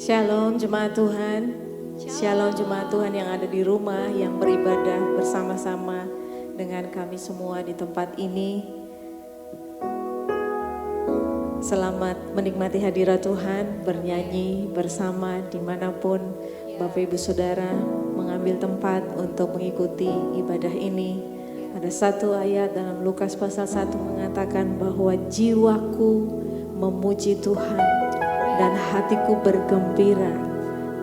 Shalom jemaat Tuhan, Shalom jemaat Tuhan yang ada di rumah, yang beribadah bersama-sama dengan kami semua di tempat ini. Selamat menikmati hadirat Tuhan, bernyanyi bersama dimanapun Bapak Ibu Saudara mengambil tempat untuk mengikuti ibadah ini. Ada satu ayat dalam Lukas pasal 1 mengatakan bahwa jiwaku memuji Tuhan dan hatiku bergembira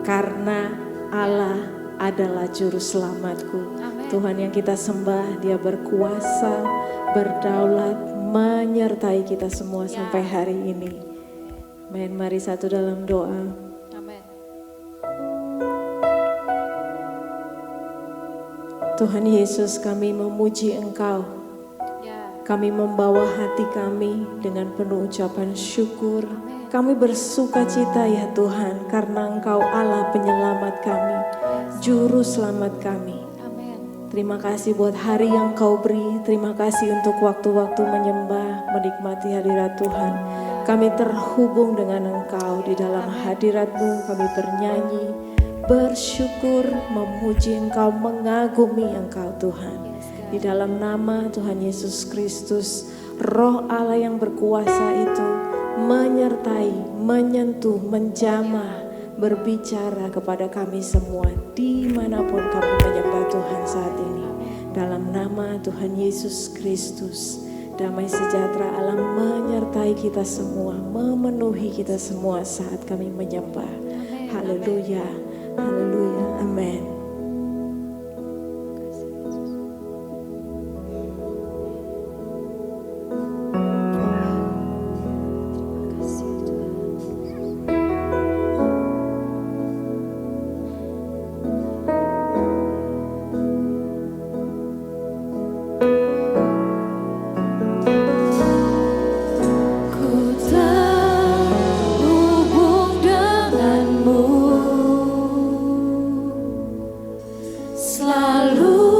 karena Allah adalah juru selamatku. Amen. Tuhan yang kita sembah, Dia berkuasa, berdaulat, menyertai kita semua sampai hari ini. Amin. Mari satu dalam doa. Tuhan Yesus, kami memuji Engkau. Kami membawa hati kami dengan penuh ucapan syukur. Kami bersuka cita ya Tuhan, karena Engkau Allah penyelamat kami, juru selamat kami. Terima kasih buat hari yang Kau beri. Terima kasih untuk waktu-waktu menyembah, menikmati hadirat Tuhan. Kami terhubung dengan Engkau di dalam hadirat-Mu. Kami bernyanyi, bersyukur, memuji Engkau, mengagumi Engkau Tuhan. Di dalam nama Tuhan Yesus Kristus, Roh Allah yang berkuasa itu menyertai, menyentuh, menjamah, berbicara kepada kami semua dimanapun kami menyembah Tuhan saat ini. Dalam nama Tuhan Yesus Kristus, damai sejahtera Allah menyertai kita semua, memenuhi kita semua saat kami menyembah. Haleluya. Haleluya, amin. Selalu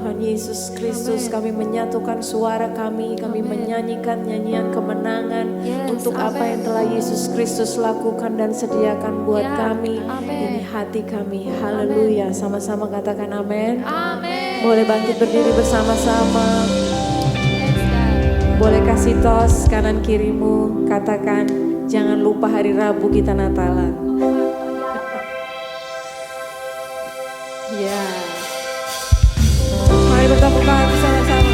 Tuhan Yesus Kristus. Kami menyatukan suara kami menyanyikan nyanyian kemenangan untuk apa yang telah Yesus Kristus lakukan dan sediakan buat kami. Ini hati kami. Haleluya. Sama-sama katakan amin. Boleh bangkit berdiri bersama-sama. Boleh kasih tos kanan kirimu. Katakan jangan lupa hari Rabu kita Natalan. Ya. Mari bertepuk tangan bersama-sama.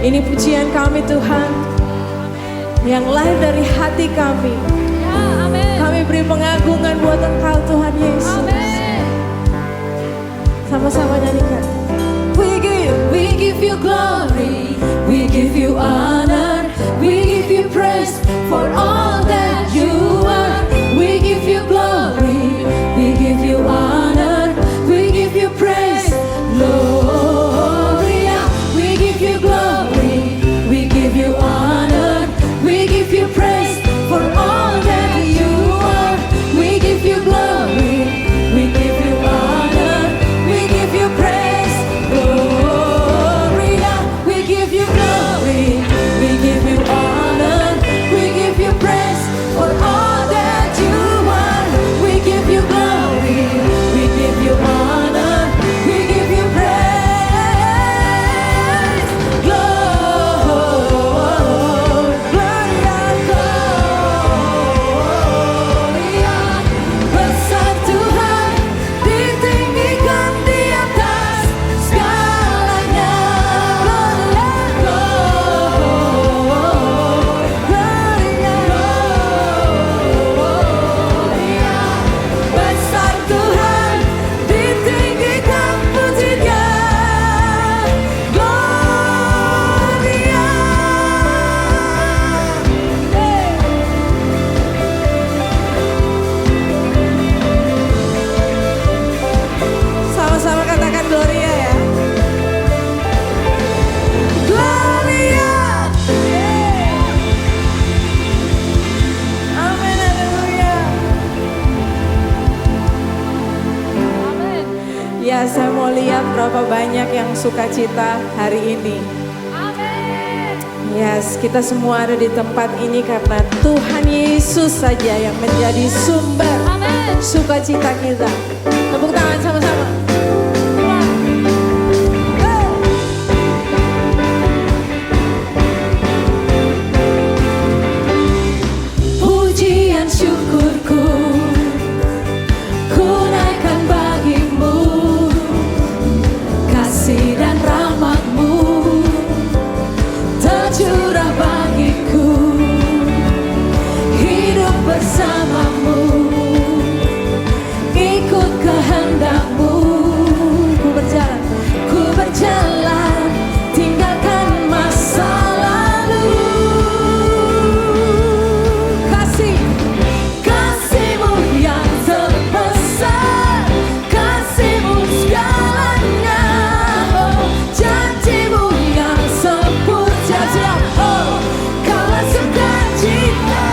Ini pujian kami Tuhan, yang lahir dari hati kami. Kami beri pengagungan buat Engkau Tuhan Yesus. Sama-sama nyanyikan. We give you glory, we give you honor, we give you praise for all that you are. We give you glory, we give you honor, we give you praise, Lord. You honor, we give you praise for all that you are. We give you glory, we give you honor, we give you praise, Gloria. We give you glory, we lihat berapa banyak yang sukacita hari ini. Yes, kita semua ada di tempat ini karena Tuhan Yesus saja yang menjadi sumber sukacita kita. Tepuk tangan sama-sama. Pujian syukurku ku naikkan bagimu, kasih dan rahmat-Mu tercurah bagiku, hidup bersama-Mu, ikut kehendak-Mu. Ku berjalan, tinggalkan masa lalu. Kasih-Mu yang terbesar, kasih-Mu segalanya. Oh, janji-Mu yang sempurna. Oh, Kaulah sukacita,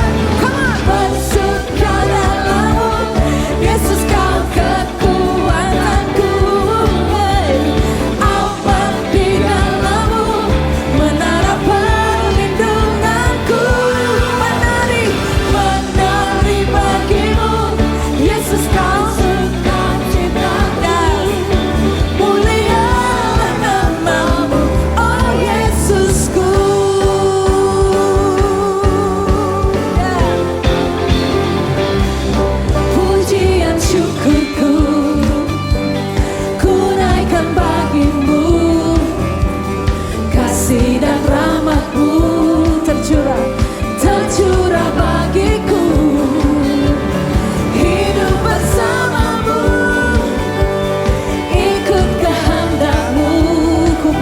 bersuka dalam-Mu. Yesus, Kau kekuatanku. Aman di dalam-Mu, menara perlindunganku. Menari bagi-Mu, Yesus, Kau sukacitaku. Mulialah nama-Mu, oh Yesusku. Pujian syukurku ku naikkan bagimu, kasih dan rahmat-Mu tercurah bagiku, hidup bersama-Mu, ikut kehendak-Mu. Ku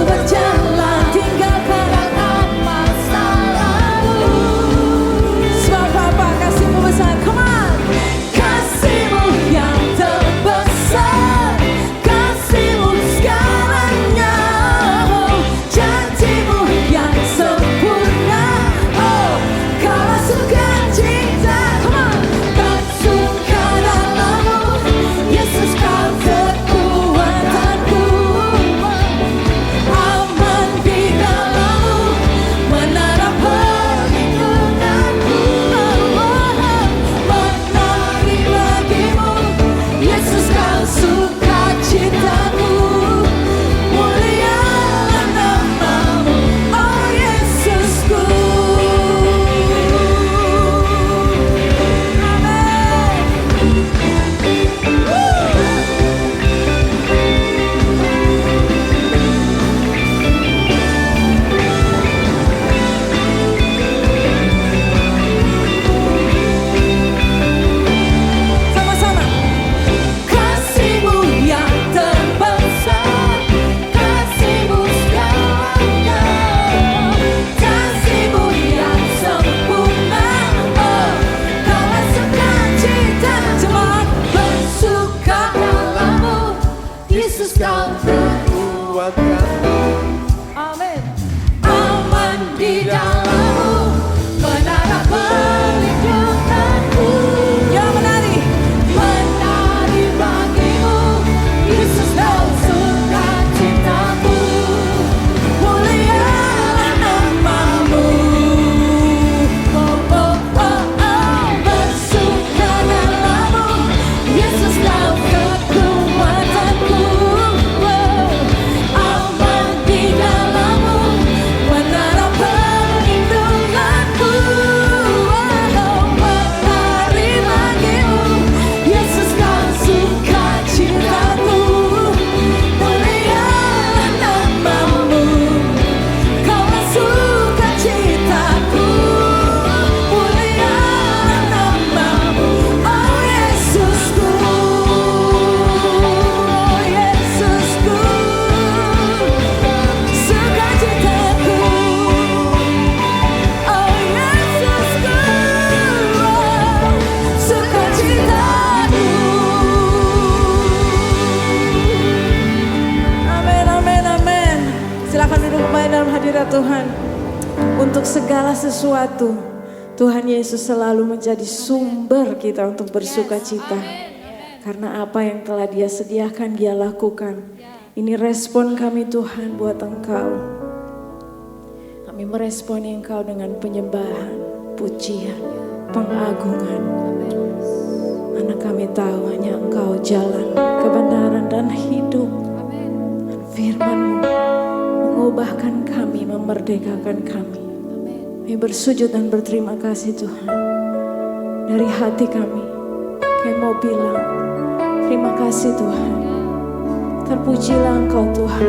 berjalan, tinggalkan masa lalu. Sebab apa? Kasih-Mu besar, come on. Kasih-Mu yang terbesar, kasih-Mu segalanya. Oh, janji-Mu yang sempurna. Oh, Kaulah sukacita, come on. Bersuka dalam-Mu, Yesus, Kau kekuatanku. Aman di dalam-Mu, menara perlindunganku. Menari bagi-Mu, Yesus, Kau sukacitaku. Mulialah nama-Mu, oh Yesusku. Sama-sama. Kasih-Mu yang terbesar, kasih-Mu segalanya. Kasih-Mu yang sempurna. Oh, Kaulah sukacita, jemaat bersuka dalam-Mu. Yesus, Kau kekuatanku. Amin. Aman di dalam-Mu, menara perlindunganku. Ya, menari bagi-Mu, Yesus, Kau sukacitaku. Mulialah nama-Mu. Oh, oh, oh, oh, bersuka dalam-Mu, Yesus, Kau kekuatanku. Aman di dalam-Mu, menara perlindunganku. Menari bagi-Mu, Yesus, Kau sukacitaku. Mulialah nama-Mu, Kaulah sukacitaku. Mulialah nama-Mu, oh Yesusku. Oh Yesusku, sukacitaku. Oh Yesusku, sukacitaku. Amin, amin, amin. Silakan duduk kembali dalam hadirat Tuhan. Untuk segala sesuatu, Tuhan Yesus selalu menjadi sumber kita untuk bersukacita. Karena apa yang telah Dia sediakan, Dia lakukan. Ini respon kami Tuhan buat Engkau. Kami meresponi Engkau dengan penyembahan, pujian, pengagungan. Karena kami tahu hanya Engkau jalan, kebenaran dan hidup. Firman-Mu mengubahkan kami, memerdekakan kami. Kami bersujud dan berterima kasih Tuhan. Dari hati kami mau bilang terima kasih Tuhan. Terpujilah Engkau Tuhan.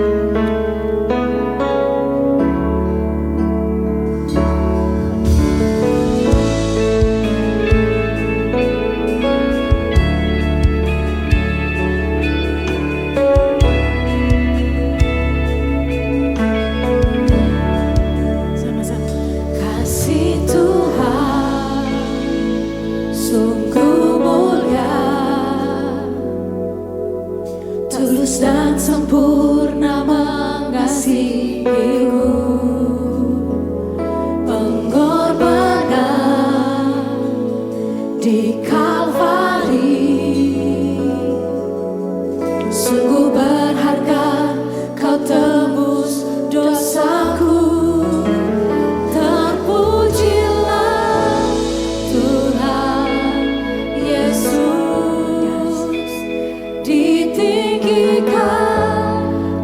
Dan sempurna mengasihimu, pengorbanan di Kalvari sungguh berharga. Kau tebus dosaku. Terpujilah Tuhan Yesus, ditinggikan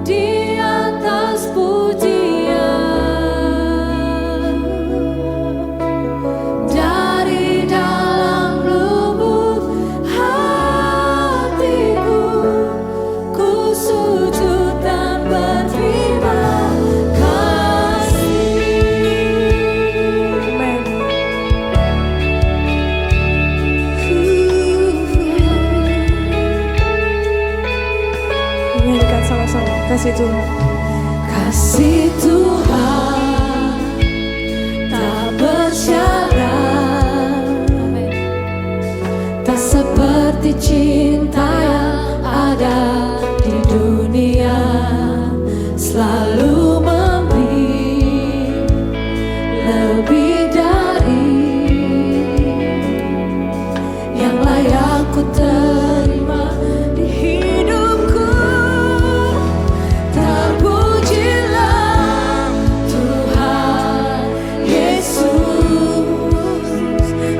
di atas pujian. Dari dalam lubuk hatiku, ku sujud dan berterima kasih. Amen. Nyanyikan sama-sama. Kasih Tuhan. Kasih Tuhan tak bersyarat, tak seperti cinta yang ada di dunia. Selalu memberi lebih dari yang layak ku terima di hidupku. Terpujilah Tuhan Yesus,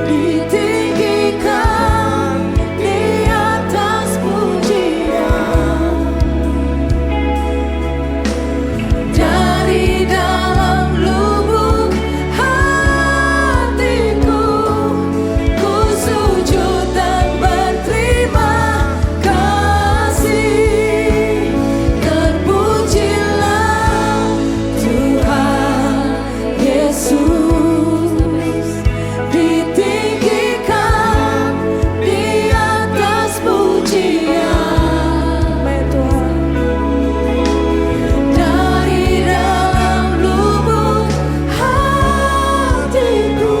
ditinggikan di atas pujian. Dari dalam lubuk hatiku, ku sujud dan berterima kasih. Terpujilah Tuhan Yesus, ditinggikan di atas pujian. Amen Tuhan. Dari dalam lubuk hatiku,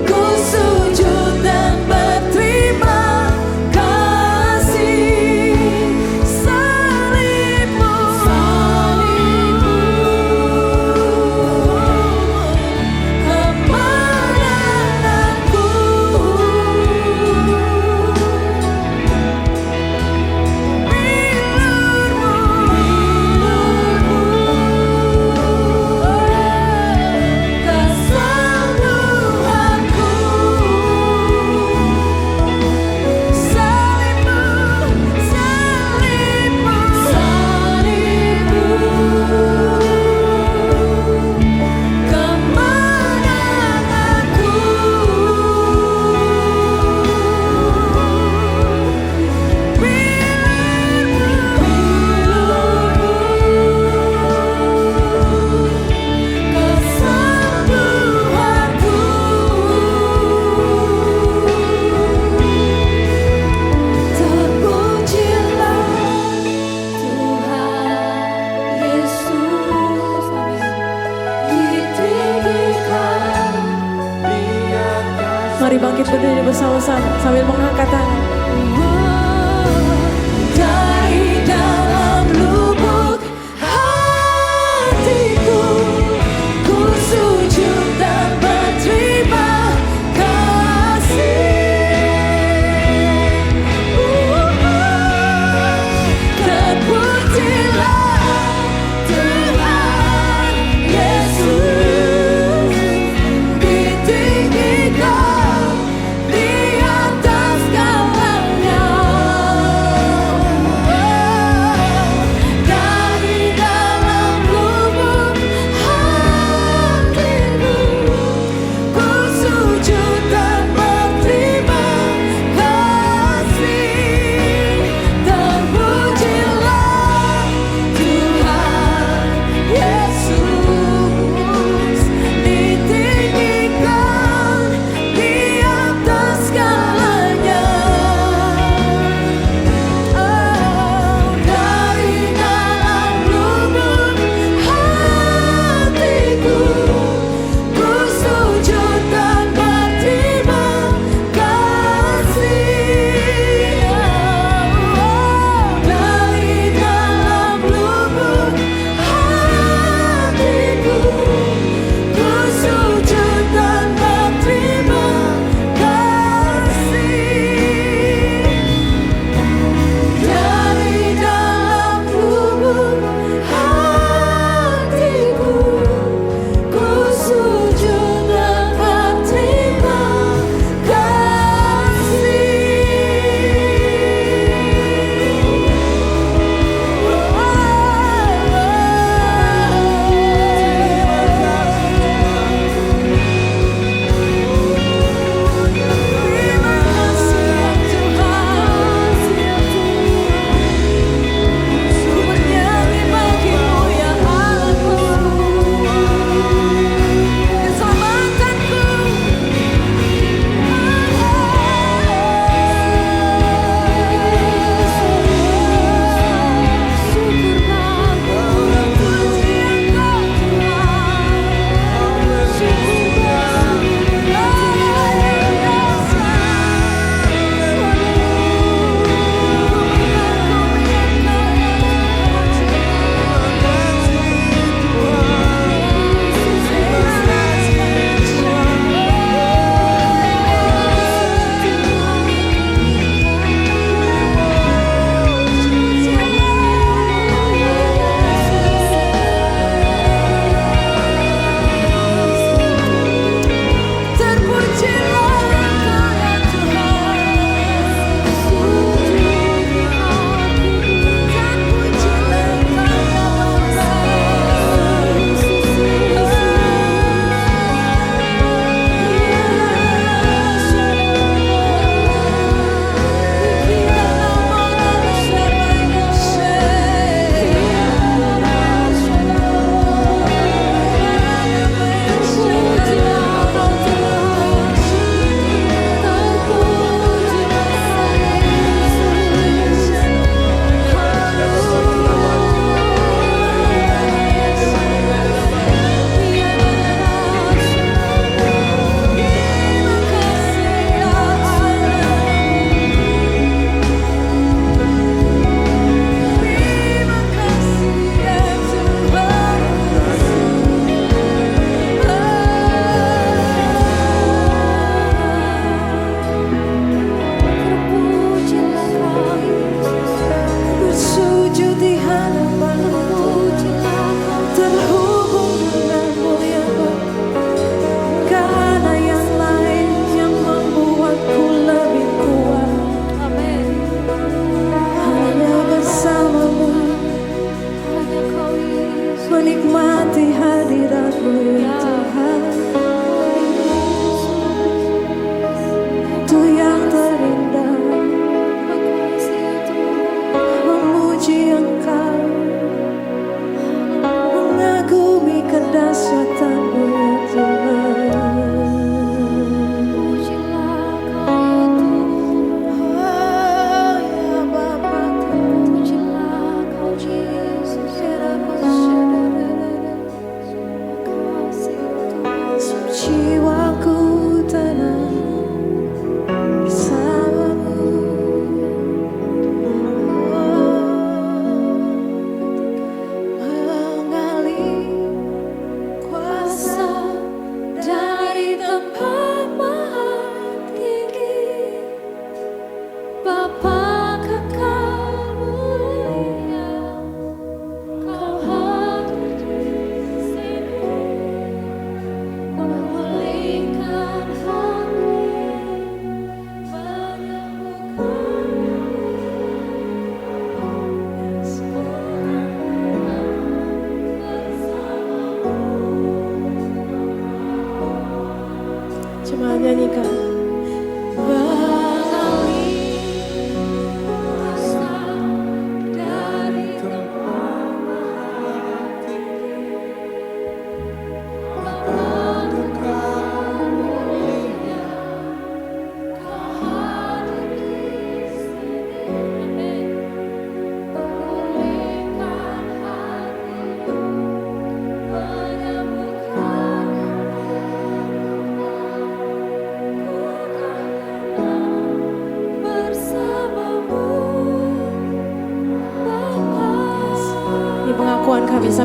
ku sujud dan berterima kasih. Salibmu, kemenanganku. Kesembuhanku, salibmu, salibmu, salibmu, kemenanganku. Kesembuhanku, terpujilah Tuhan Yesus, ditinggikan di atas. Mari bangkit berdiri bersama-sama sambil mengangkat tangan. Dari dalam lubuk hatiku, ku sujud dan berterima kasih.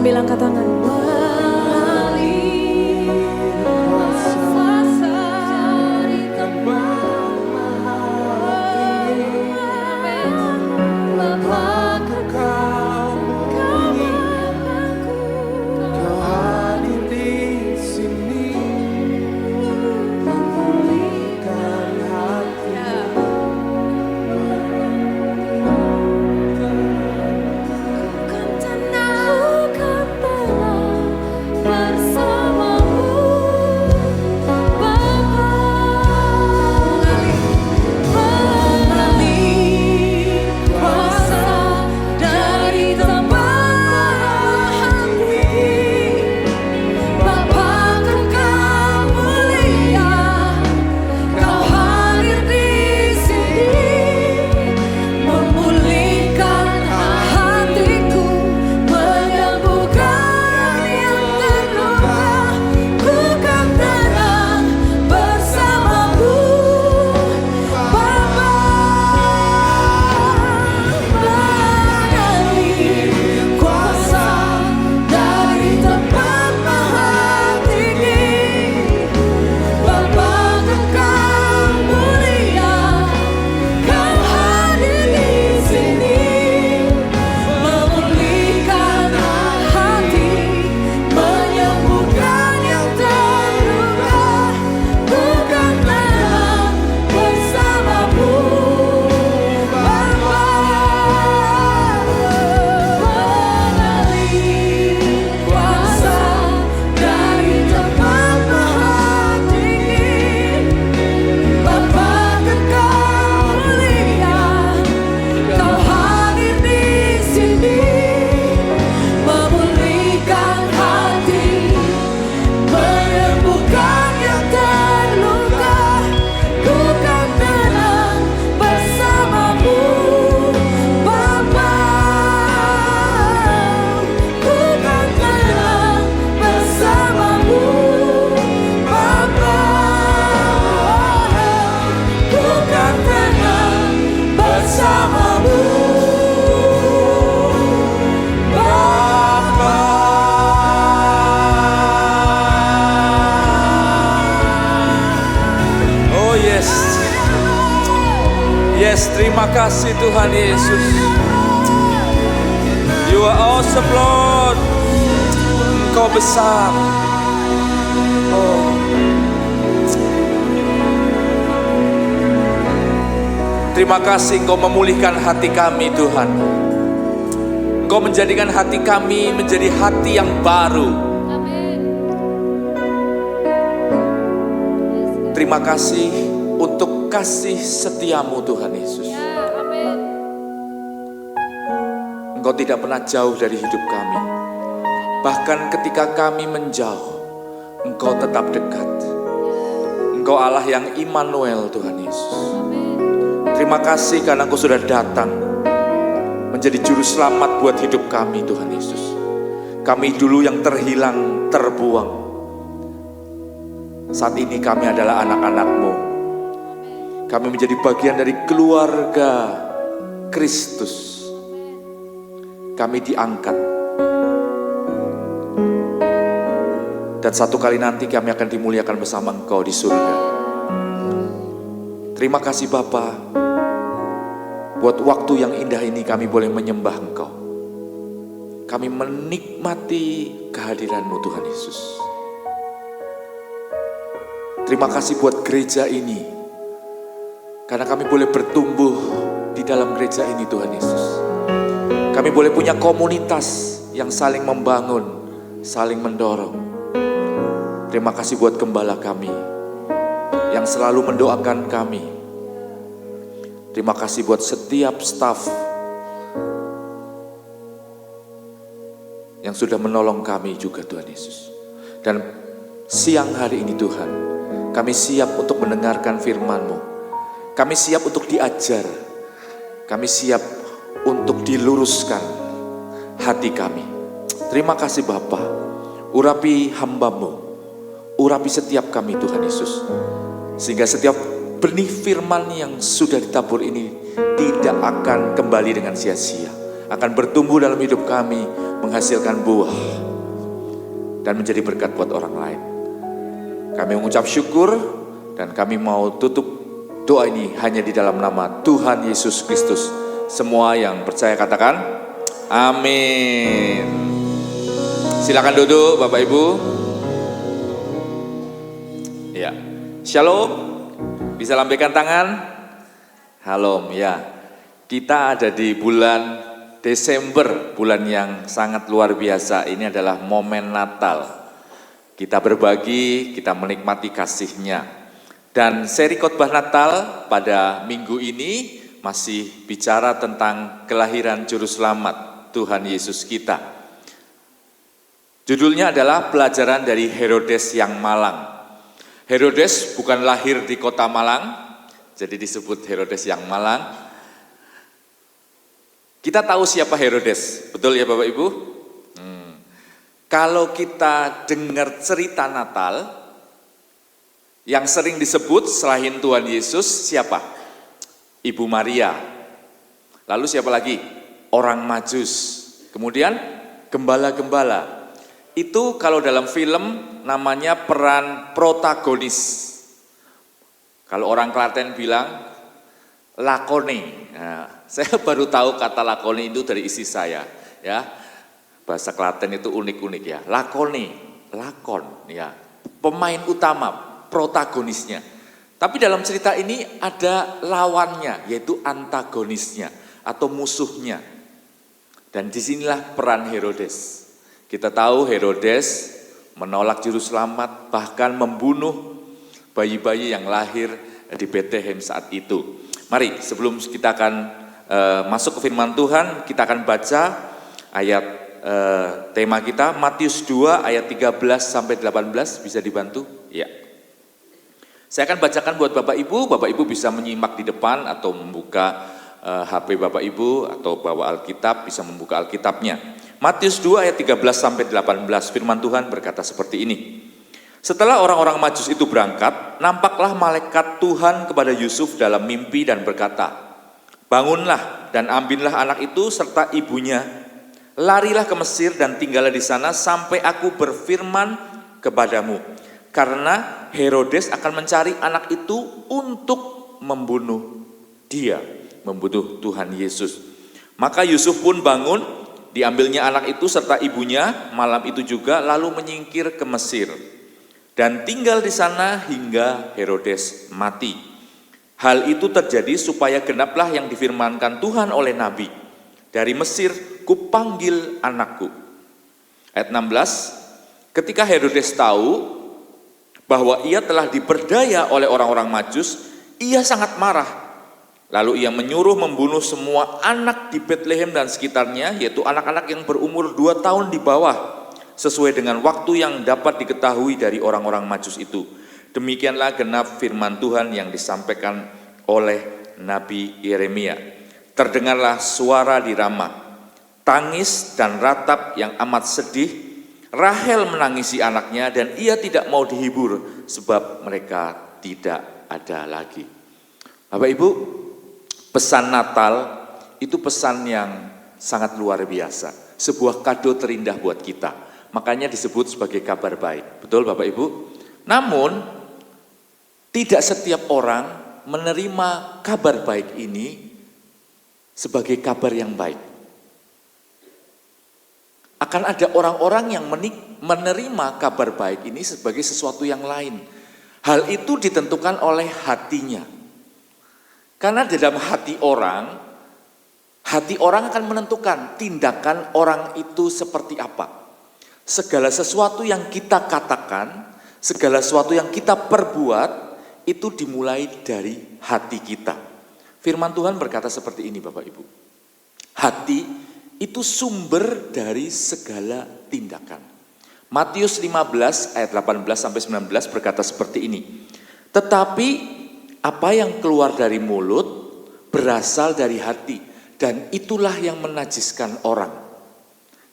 Sambil angkat tangan. Yes, terima kasih Tuhan Yesus. You are awesome Lord. Engkau besar. Oh. Terima kasih Engkau memulihkan hati kami Tuhan. Engkau menjadikan hati kami menjadi hati yang baru. Terima kasih untuk kasih setiamu Tuhan Yesus. Engkau tidak pernah jauh dari hidup kami. Bahkan ketika kami menjauh, Engkau tetap dekat. Engkau Allah yang Immanuel Tuhan Yesus. Terima kasih karena Engkau sudah datang menjadi juru selamat buat hidup kami Tuhan Yesus. Kami dulu yang terhilang, terbuang. Saat ini kami adalah anak-anak-Mu. Kami menjadi bagian dari keluarga Kristus. Kami diangkat. Dan satu kali nanti kami akan dimuliakan bersama Engkau di surga. Terima kasih Bapa. Buat waktu yang indah ini kami boleh menyembah Engkau. Kami menikmati kehadiran-Mu Tuhan Yesus. Terima kasih buat gereja ini. Karena kami boleh bertumbuh di dalam gereja ini Tuhan Yesus. Kami boleh punya komunitas yang saling membangun, saling mendorong. Terima kasih buat gembala kami yang selalu mendoakan kami. Terima kasih buat setiap staf yang sudah menolong kami juga Tuhan Yesus. Dan siang hari ini Tuhan, kami siap untuk mendengarkan firman-Mu. Kami siap untuk diajar. Kami siap untuk diluruskan hati kami. Terima kasih Bapa. Urapi hamba-Mu. Urapi setiap kami Tuhan Yesus. Sehingga setiap benih firman yang sudah ditabur ini tidak akan kembali dengan sia-sia. akan bertumbuh dalam hidup kami, menghasilkan buah, dan menjadi berkat buat orang lain. Kami mengucap syukur, dan kami mau tutup doa ini hanya di dalam nama Tuhan Yesus Kristus. Semua yang percaya katakan, amin. Silakan duduk Bapak Ibu. Ya, shalom. Bisa lambaikan tangan. Halom ya. Kita ada di bulan Desember, bulan yang sangat luar biasa. Ini adalah momen Natal. Kita berbagi, kita menikmati kasih-Nya. Dan seri khotbah Natal pada minggu ini masih bicara tentang kelahiran Juru Selamat Tuhan Yesus kita. Judulnya adalah pelajaran dari Herodes yang malang. Herodes bukan lahir di kota Malang, jadi disebut Herodes yang malang. Kita tahu siapa Herodes, betul ya Bapak Ibu? Kalau kita dengar cerita Natal, yang sering disebut selain Tuhan Yesus siapa? Ibu Maria. Lalu siapa lagi? Orang Majus. Kemudian gembala-gembala. Itu kalau dalam film namanya peran protagonis. Kalau orang Klaten bilang lakone. Nah, saya baru tahu kata lakone itu dari istri saya, ya. Bahasa Klaten itu unik-unik ya. Lakone, lakon, ya. Pemain utama, protagonisnya. Tapi dalam cerita ini ada lawannya, yaitu antagonisnya atau musuhnya. Dan disinilah peran Herodes. Kita tahu Herodes menolak Juru Selamat, bahkan membunuh bayi-bayi yang lahir di Bethlehem saat itu. Mari sebelum kita akan masuk ke firman Tuhan, kita akan baca ayat tema kita, Matius 2 ayat 13 sampai 18, bisa dibantu? Ya. Saya akan bacakan buat Bapak Ibu bisa menyimak di depan atau membuka HP Bapak Ibu atau bawa Alkitab, bisa membuka Alkitabnya. Matius 2 ayat 13 sampai 18, firman Tuhan berkata seperti ini. Setelah orang-orang Majus itu berangkat, nampaklah malaikat Tuhan kepada Yusuf dalam mimpi dan berkata, bangunlah dan ambillah anak itu serta ibunya, larilah ke Mesir dan tinggallah di sana sampai aku berfirman kepadamu. Karena Herodes akan mencari anak itu untuk membunuh dia, membunuh Tuhan Yesus. Maka Yusuf pun bangun, diambilnya anak itu serta ibunya malam itu juga, lalu menyingkir ke Mesir. Dan tinggal di sana hingga Herodes mati. Hal itu terjadi supaya genaplah yang difirmankan Tuhan oleh Nabi. Dari Mesir kupanggil anakku. Ayat 16, ketika Herodes tahu bahwa ia telah diperdaya oleh orang-orang Majus, ia sangat marah. Lalu ia menyuruh membunuh semua anak di Bethlehem dan sekitarnya, yaitu anak-anak yang berumur 2 tahun di bawah, sesuai dengan waktu yang dapat diketahui dari orang-orang Majus itu. Demikianlah genap firman Tuhan yang disampaikan oleh Nabi Yeremia. Terdengarlah suara di Rama, tangis dan ratap yang amat sedih. Rahel menangisi anaknya dan ia tidak mau dihibur sebab mereka tidak ada lagi. Bapak Ibu, pesan Natal itu pesan yang sangat luar biasa. Sebuah kado terindah buat kita. Makanya disebut sebagai kabar baik. Betul Bapak Ibu? Namun, tidak setiap orang menerima kabar baik ini sebagai kabar yang baik. Akan ada orang-orang yang menerima kabar baik ini sebagai sesuatu yang lain. Hal itu ditentukan oleh hatinya. Karena di dalam hati orang akan menentukan tindakan orang itu seperti apa. Segala sesuatu yang kita katakan, segala sesuatu yang kita perbuat, itu dimulai dari hati kita. Firman Tuhan berkata seperti ini Bapak Ibu. Hati itu sumber dari segala tindakan. Matius 15 ayat 18 sampai 19 berkata seperti ini. Tetapi apa yang keluar dari mulut berasal dari hati, dan itulah yang menajiskan orang.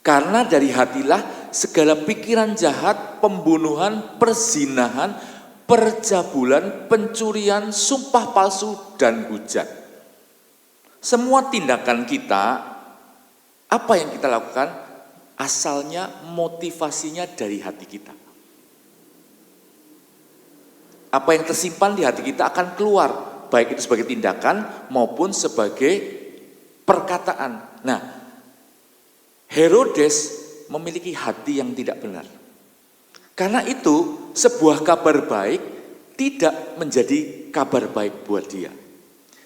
Karena dari hatilah segala pikiran jahat, pembunuhan, perzinahan, percabulan, pencurian, sumpah palsu, dan hujat. Semua tindakan kita Apa yang kita lakukan? Asalnya motivasinya dari hati kita. Apa yang tersimpan di hati kita akan keluar, baik itu sebagai tindakan maupun sebagai perkataan. Nah, Herodes memiliki hati yang tidak benar. Karena itu, sebuah kabar baik tidak menjadi kabar baik buat dia.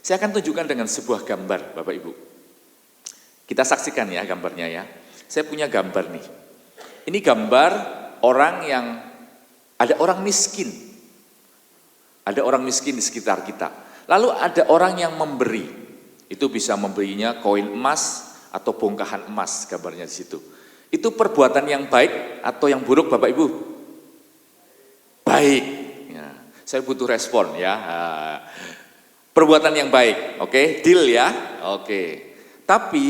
Saya akan tunjukkan dengan sebuah gambar, Bapak Ibu. Kita saksikan ya gambarnya ya. Saya punya gambar nih. Ini gambar orang yang, ada orang miskin. Ada orang miskin di sekitar kita. Lalu ada orang yang memberi. Itu bisa memberinya koin emas atau bongkahan emas, gambarnya di situ. Itu perbuatan yang baik atau yang buruk, Bapak Ibu? Baik. Ya, saya butuh respon ya. Perbuatan yang baik, oke? Deal ya, oke. Tapi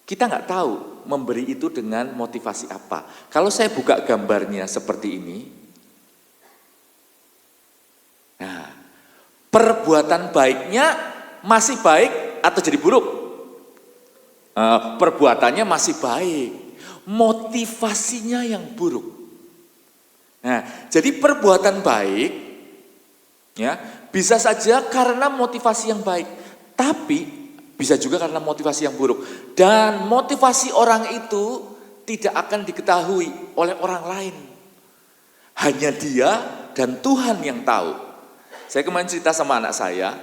kita nggak tahu memberi itu dengan motivasi apa. Kalau saya buka gambarnya seperti ini, nah, perbuatan baiknya masih baik atau jadi buruk? Perbuatannya masih baik, motivasinya yang buruk. Nah, jadi perbuatan baik, ya bisa saja karena motivasi yang baik, tapi bisa juga karena motivasi yang buruk. Dan motivasi orang itu tidak akan diketahui oleh orang lain. Hanya dia dan Tuhan yang tahu. Saya kemarin cerita sama anak saya,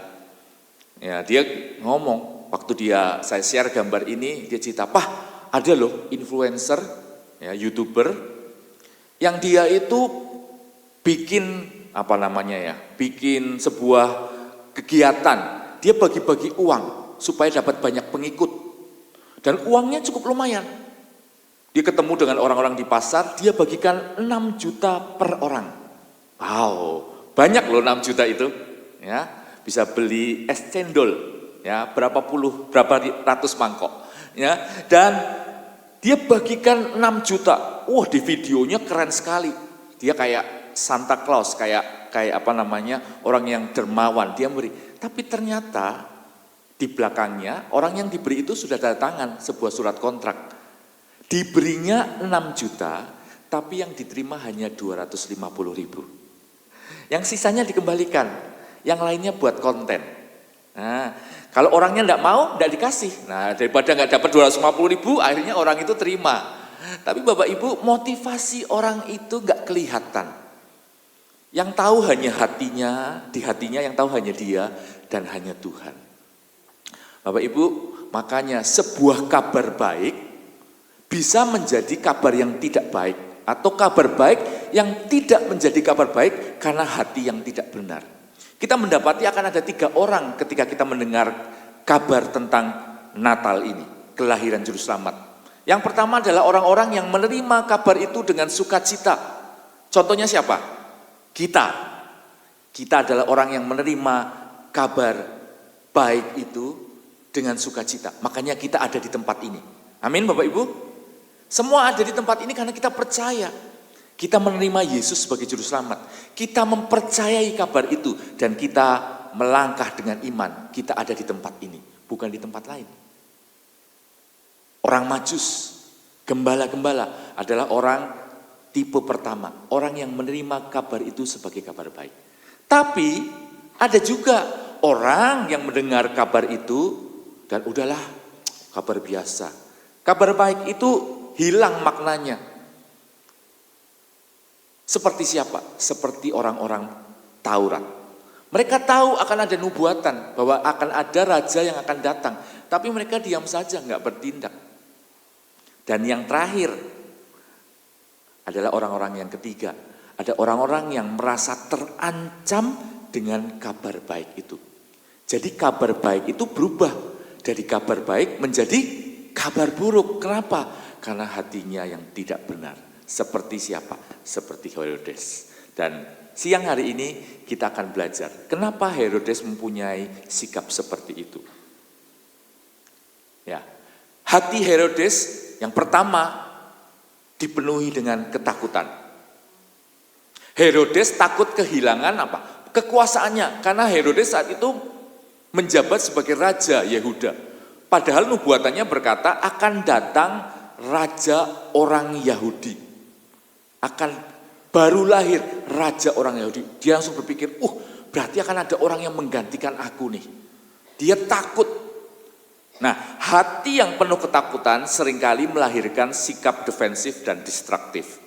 ya dia ngomong, waktu saya share gambar ini, dia cerita, "Pak, ada loh influencer, ya YouTuber, yang dia itu bikin bikin sebuah kegiatan, dia bagi-bagi uang supaya dapat banyak pengikut, dan uangnya cukup lumayan. Dia ketemu dengan orang-orang di pasar, dia bagikan 6 juta per orang. Wow, banyak loh 6 juta itu, ya bisa beli es cendol, ya berapa ratus mangkok, ya dan dia bagikan 6 juta. Wah, di videonya keren sekali. Dia kayak Santa Claus, kayak orang yang dermawan, dia memberi. Tapi ternyata di belakangnya orang yang diberi itu sudah tanda tangan sebuah surat kontrak. Diberinya 6 juta, tapi yang diterima hanya 250.000. Yang sisanya dikembalikan, yang lainnya buat konten. Nah, kalau orangnya enggak mau, enggak dikasih. Nah, daripada enggak dapat 250.000, akhirnya orang itu terima. Tapi Bapak Ibu, motivasi orang itu enggak kelihatan. Yang tahu hanya hatinya, di hatinya yang tahu hanya dia dan hanya Tuhan. Bapak Ibu, makanya sebuah kabar baik bisa menjadi kabar yang tidak baik, atau kabar baik yang tidak menjadi kabar baik karena hati yang tidak benar. Kita mendapati akan ada 3 orang ketika kita mendengar kabar tentang Natal ini, kelahiran Juru Selamat. Yang pertama adalah orang-orang yang menerima kabar itu dengan sukacita. Contohnya siapa? Kita. Kita adalah orang yang menerima kabar baik itu dengan sukacita. Makanya kita ada di tempat ini. Amin Bapak Ibu. Semua ada di tempat ini karena kita percaya. Kita menerima Yesus sebagai Juru Selamat. Kita mempercayai kabar itu dan kita melangkah dengan iman. Kita ada di tempat ini, bukan di tempat lain. Orang Majus, gembala-gembala adalah orang tipe pertama, orang yang menerima kabar itu sebagai kabar baik. Tapi ada juga orang yang mendengar kabar itu dan udahlah, kabar biasa. Kabar baik itu hilang maknanya. Seperti siapa? Seperti orang-orang Taurat. Mereka tahu akan ada nubuatan, bahwa akan ada raja yang akan datang. Tapi mereka diam saja, nggak bertindak. Dan yang terakhir adalah orang-orang yang ketiga. Ada orang-orang yang merasa terancam dengan kabar baik itu. Jadi kabar baik itu berubah dari kabar baik menjadi kabar buruk. Kenapa? Karena hatinya yang tidak benar. Seperti siapa? Seperti Herodes. Dan siang hari ini kita akan belajar kenapa Herodes mempunyai sikap seperti itu. Ya, hati Herodes yang pertama dipenuhi dengan ketakutan. Herodes takut kehilangan apa? Kekuasaannya. Karena Herodes saat itu menjabat sebagai raja Yehuda. Padahal nubuatannya berkata akan datang raja orang Yahudi. Akan baru lahir raja orang Yahudi. Dia langsung berpikir, berarti akan ada orang yang menggantikan aku nih. Dia takut. Nah, hati yang penuh ketakutan seringkali melahirkan sikap defensif dan destruktif.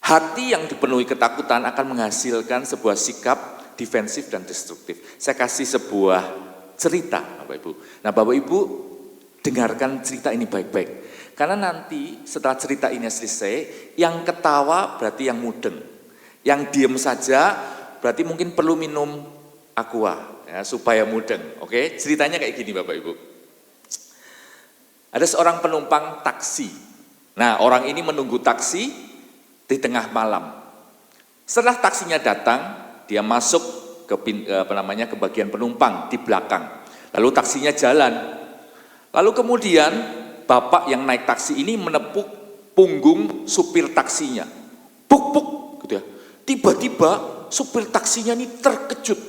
Hati yang dipenuhi ketakutan akan menghasilkan sebuah sikap defensif dan destruktif. Saya kasih sebuah cerita, Bapak Ibu. Nah, Bapak Ibu dengarkan cerita ini baik-baik. Karena nanti setelah cerita ini selesai, yang ketawa berarti yang mudeng. Yang diem saja berarti mungkin perlu minum aqua ya, supaya mudeng. Oke, ceritanya kayak gini Bapak Ibu. Ada seorang penumpang taksi. Nah, orang ini menunggu taksi di tengah malam. Setelah taksinya datang, dia masuk ke bagian penumpang di belakang. Lalu taksinya jalan. Lalu kemudian bapak yang naik taksi ini menepuk punggung supir taksinya. Puk gitu ya. Tiba-tiba supir taksinya ini terkejut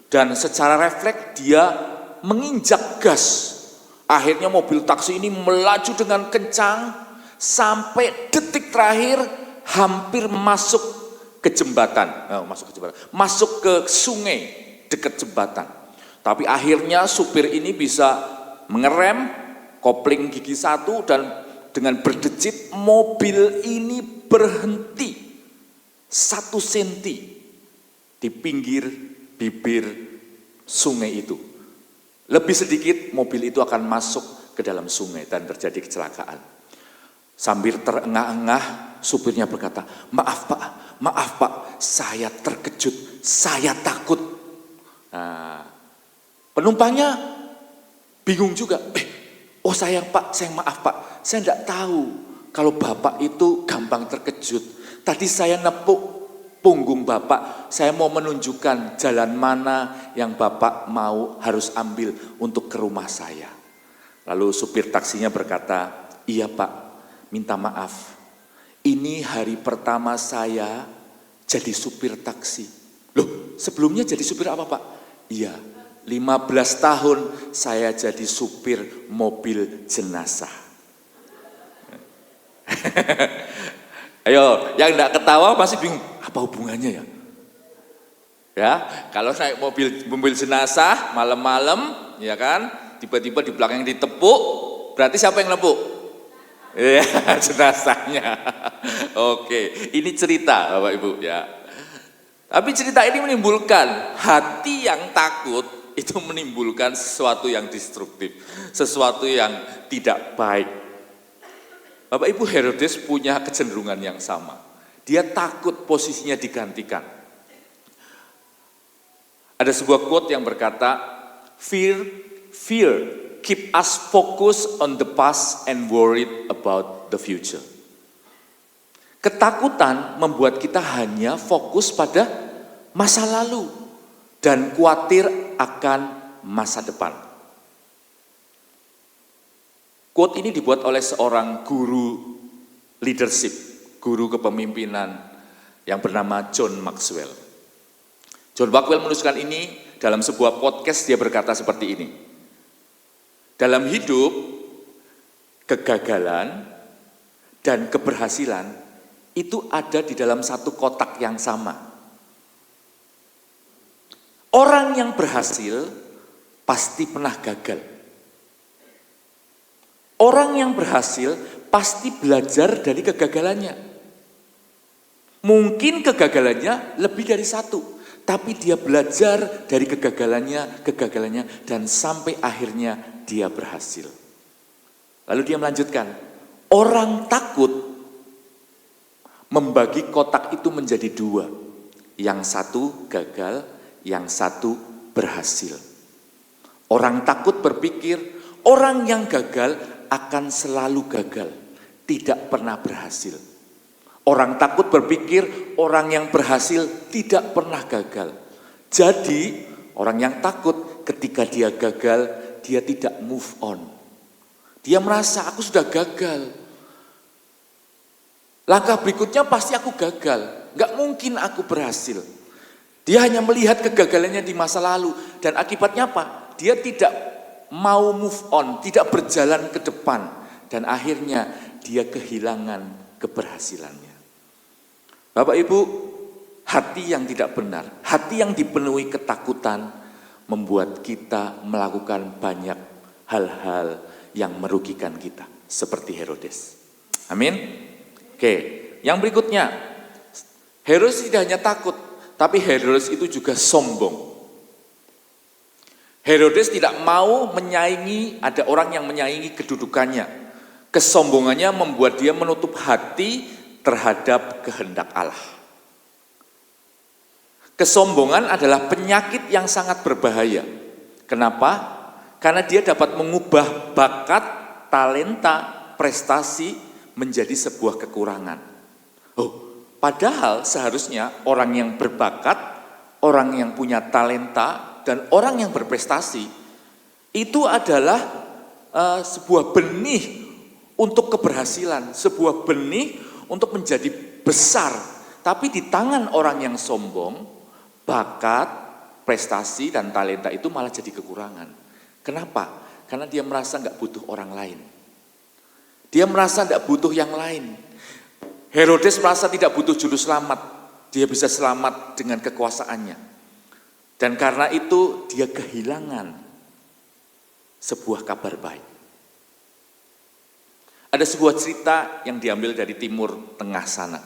dan secara refleks dia menginjak gas. Akhirnya mobil taksi ini melaju dengan kencang sampai detik terakhir hampir masuk ke jembatan, masuk ke sungai dekat jembatan. Tapi akhirnya supir ini bisa mengerem, kopling gigi satu, dan dengan berdecit mobil ini berhenti 1 senti di pinggir bibir sungai itu. Lebih sedikit mobil itu akan masuk ke dalam sungai dan terjadi kecelakaan. Sambil terengah-engah supirnya berkata, maaf pak, saya terkejut, saya takut. Nah, penumpangnya bingung juga, sayang maaf pak, saya tidak tahu kalau bapak itu gampang terkejut. Tadi saya nepuk punggung bapak, saya mau menunjukkan jalan mana yang bapak mau harus ambil untuk ke rumah saya. Lalu supir taksinya berkata, iya pak, minta maaf. Ini hari pertama saya jadi supir taksi. Loh, sebelumnya jadi supir apa pak? Iya, 15 tahun saya jadi supir mobil jenazah. Ayo, yang enggak ketawa pasti bingung, apa hubungannya ya? Ya, kalau naik mobil jenazah malam-malam, ya kan, tiba-tiba di belakang ditepuk, berarti siapa yang nepuk? Ya, jenazahnya. Oke, ini cerita Bapak Ibu ya. Tapi cerita ini menimbulkan hati yang takut, itu menimbulkan sesuatu yang destruktif, sesuatu yang tidak baik. Bapak Ibu, Herodes punya kecenderungan yang sama. Dia takut posisinya digantikan. Ada sebuah quote yang berkata, fear keep us focused on the past and worried about the future. Ketakutan membuat kita hanya fokus pada masa lalu dan khawatir akan masa depan. Quote ini dibuat oleh seorang guru leadership, guru kepemimpinan yang bernama John Maxwell. John Maxwell menuliskan ini dalam sebuah podcast. Dia berkata seperti ini. Dalam hidup, kegagalan dan keberhasilan itu ada di dalam satu kotak yang sama. Orang yang berhasil pasti pernah gagal. Orang yang berhasil pasti belajar dari kegagalannya. Mungkin kegagalannya lebih dari satu, tapi dia belajar dari kegagalannya, dan sampai akhirnya dia berhasil. Lalu dia melanjutkan, orang takut membagi kotak itu menjadi 2. Yang satu gagal, yang satu berhasil. Orang takut berpikir, orang yang gagal akan selalu gagal, tidak pernah berhasil. Orang takut berpikir, orang yang berhasil tidak pernah gagal. Jadi, orang yang takut ketika dia gagal, dia tidak move on. Dia merasa aku sudah gagal. Langkah berikutnya pasti aku gagal. Gak mungkin aku berhasil. Dia hanya melihat kegagalannya di masa lalu. Dan akibatnya apa? Dia tidak mau move on, tidak berjalan ke depan, dan akhirnya dia kehilangan keberhasilannya. Bapak Ibu, hati yang tidak benar, hati yang dipenuhi ketakutan membuat kita melakukan banyak hal-hal yang merugikan kita, seperti Herodes. Amin. Oke, yang berikutnya, Herodes tidak hanya takut, tapi Herodes itu juga sombong. Herodes tidak mau menyaingi, ada orang yang menyaingi kedudukannya. Kesombongannya membuat dia menutup hati terhadap kehendak Allah. Kesombongan adalah penyakit yang sangat berbahaya. Kenapa? Karena dia dapat mengubah bakat, talenta, prestasi menjadi sebuah kekurangan. Padahal seharusnya orang yang berbakat, orang yang punya talenta, dan orang yang berprestasi itu adalah sebuah benih untuk keberhasilan, sebuah benih untuk menjadi besar. Tapi di tangan orang yang sombong, bakat, prestasi, dan talenta itu malah jadi kekurangan. Kenapa? Karena dia merasa nggak butuh orang lain. Dia merasa nggak butuh yang lain. Herodes merasa tidak butuh juru selamat. Dia bisa selamat dengan kekuasaannya. Dan karena itu dia kehilangan sebuah kabar baik. Ada sebuah cerita yang diambil dari Timur Tengah sana.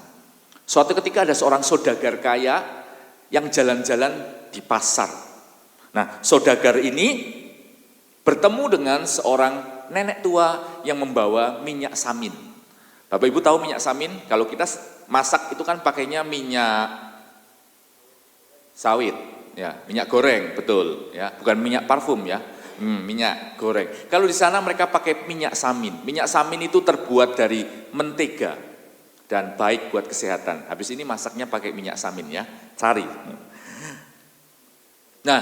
Suatu ketika ada seorang saudagar kaya yang jalan-jalan di pasar. Nah, saudagar ini bertemu dengan seorang nenek tua yang membawa minyak samin. Bapak Ibu tahu minyak samin? Kalau kita masak itu kan pakainya minyak sawit, ya, minyak goreng, betul, ya, bukan minyak parfum ya. Minyak goreng. Kalau di sana mereka pakai minyak samin. Minyak samin itu terbuat dari mentega dan baik buat kesehatan. Habis ini masaknya pakai minyak samin ya, cari. Nah,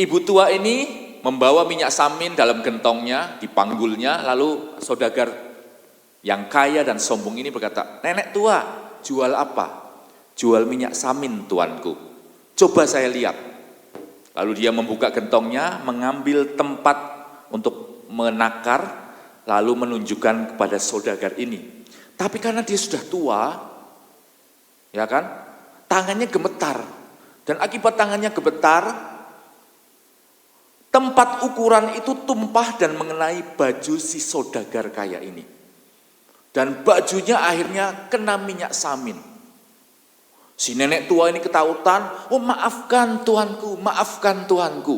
ibu tua ini membawa minyak samin dalam gentongnya, dipanggulnya, lalu saudagar yang kaya dan sombong ini berkata, "Nenek tua, jual apa?" "Jual minyak samin, tuanku." "Coba saya lihat." Lalu dia membuka gentongnya, mengambil tempat untuk menakar, lalu menunjukkan kepada saudagar ini. Tapi karena dia sudah tua, ya kan, tangannya gemetar. Dan akibat tangannya gemetar, tempat ukuran itu tumpah dan mengenai baju si saudagar kaya ini. Dan bajunya akhirnya kena minyak samin. Si nenek tua ini ketakutan, "Oh maafkan tuanku, maafkan tuanku."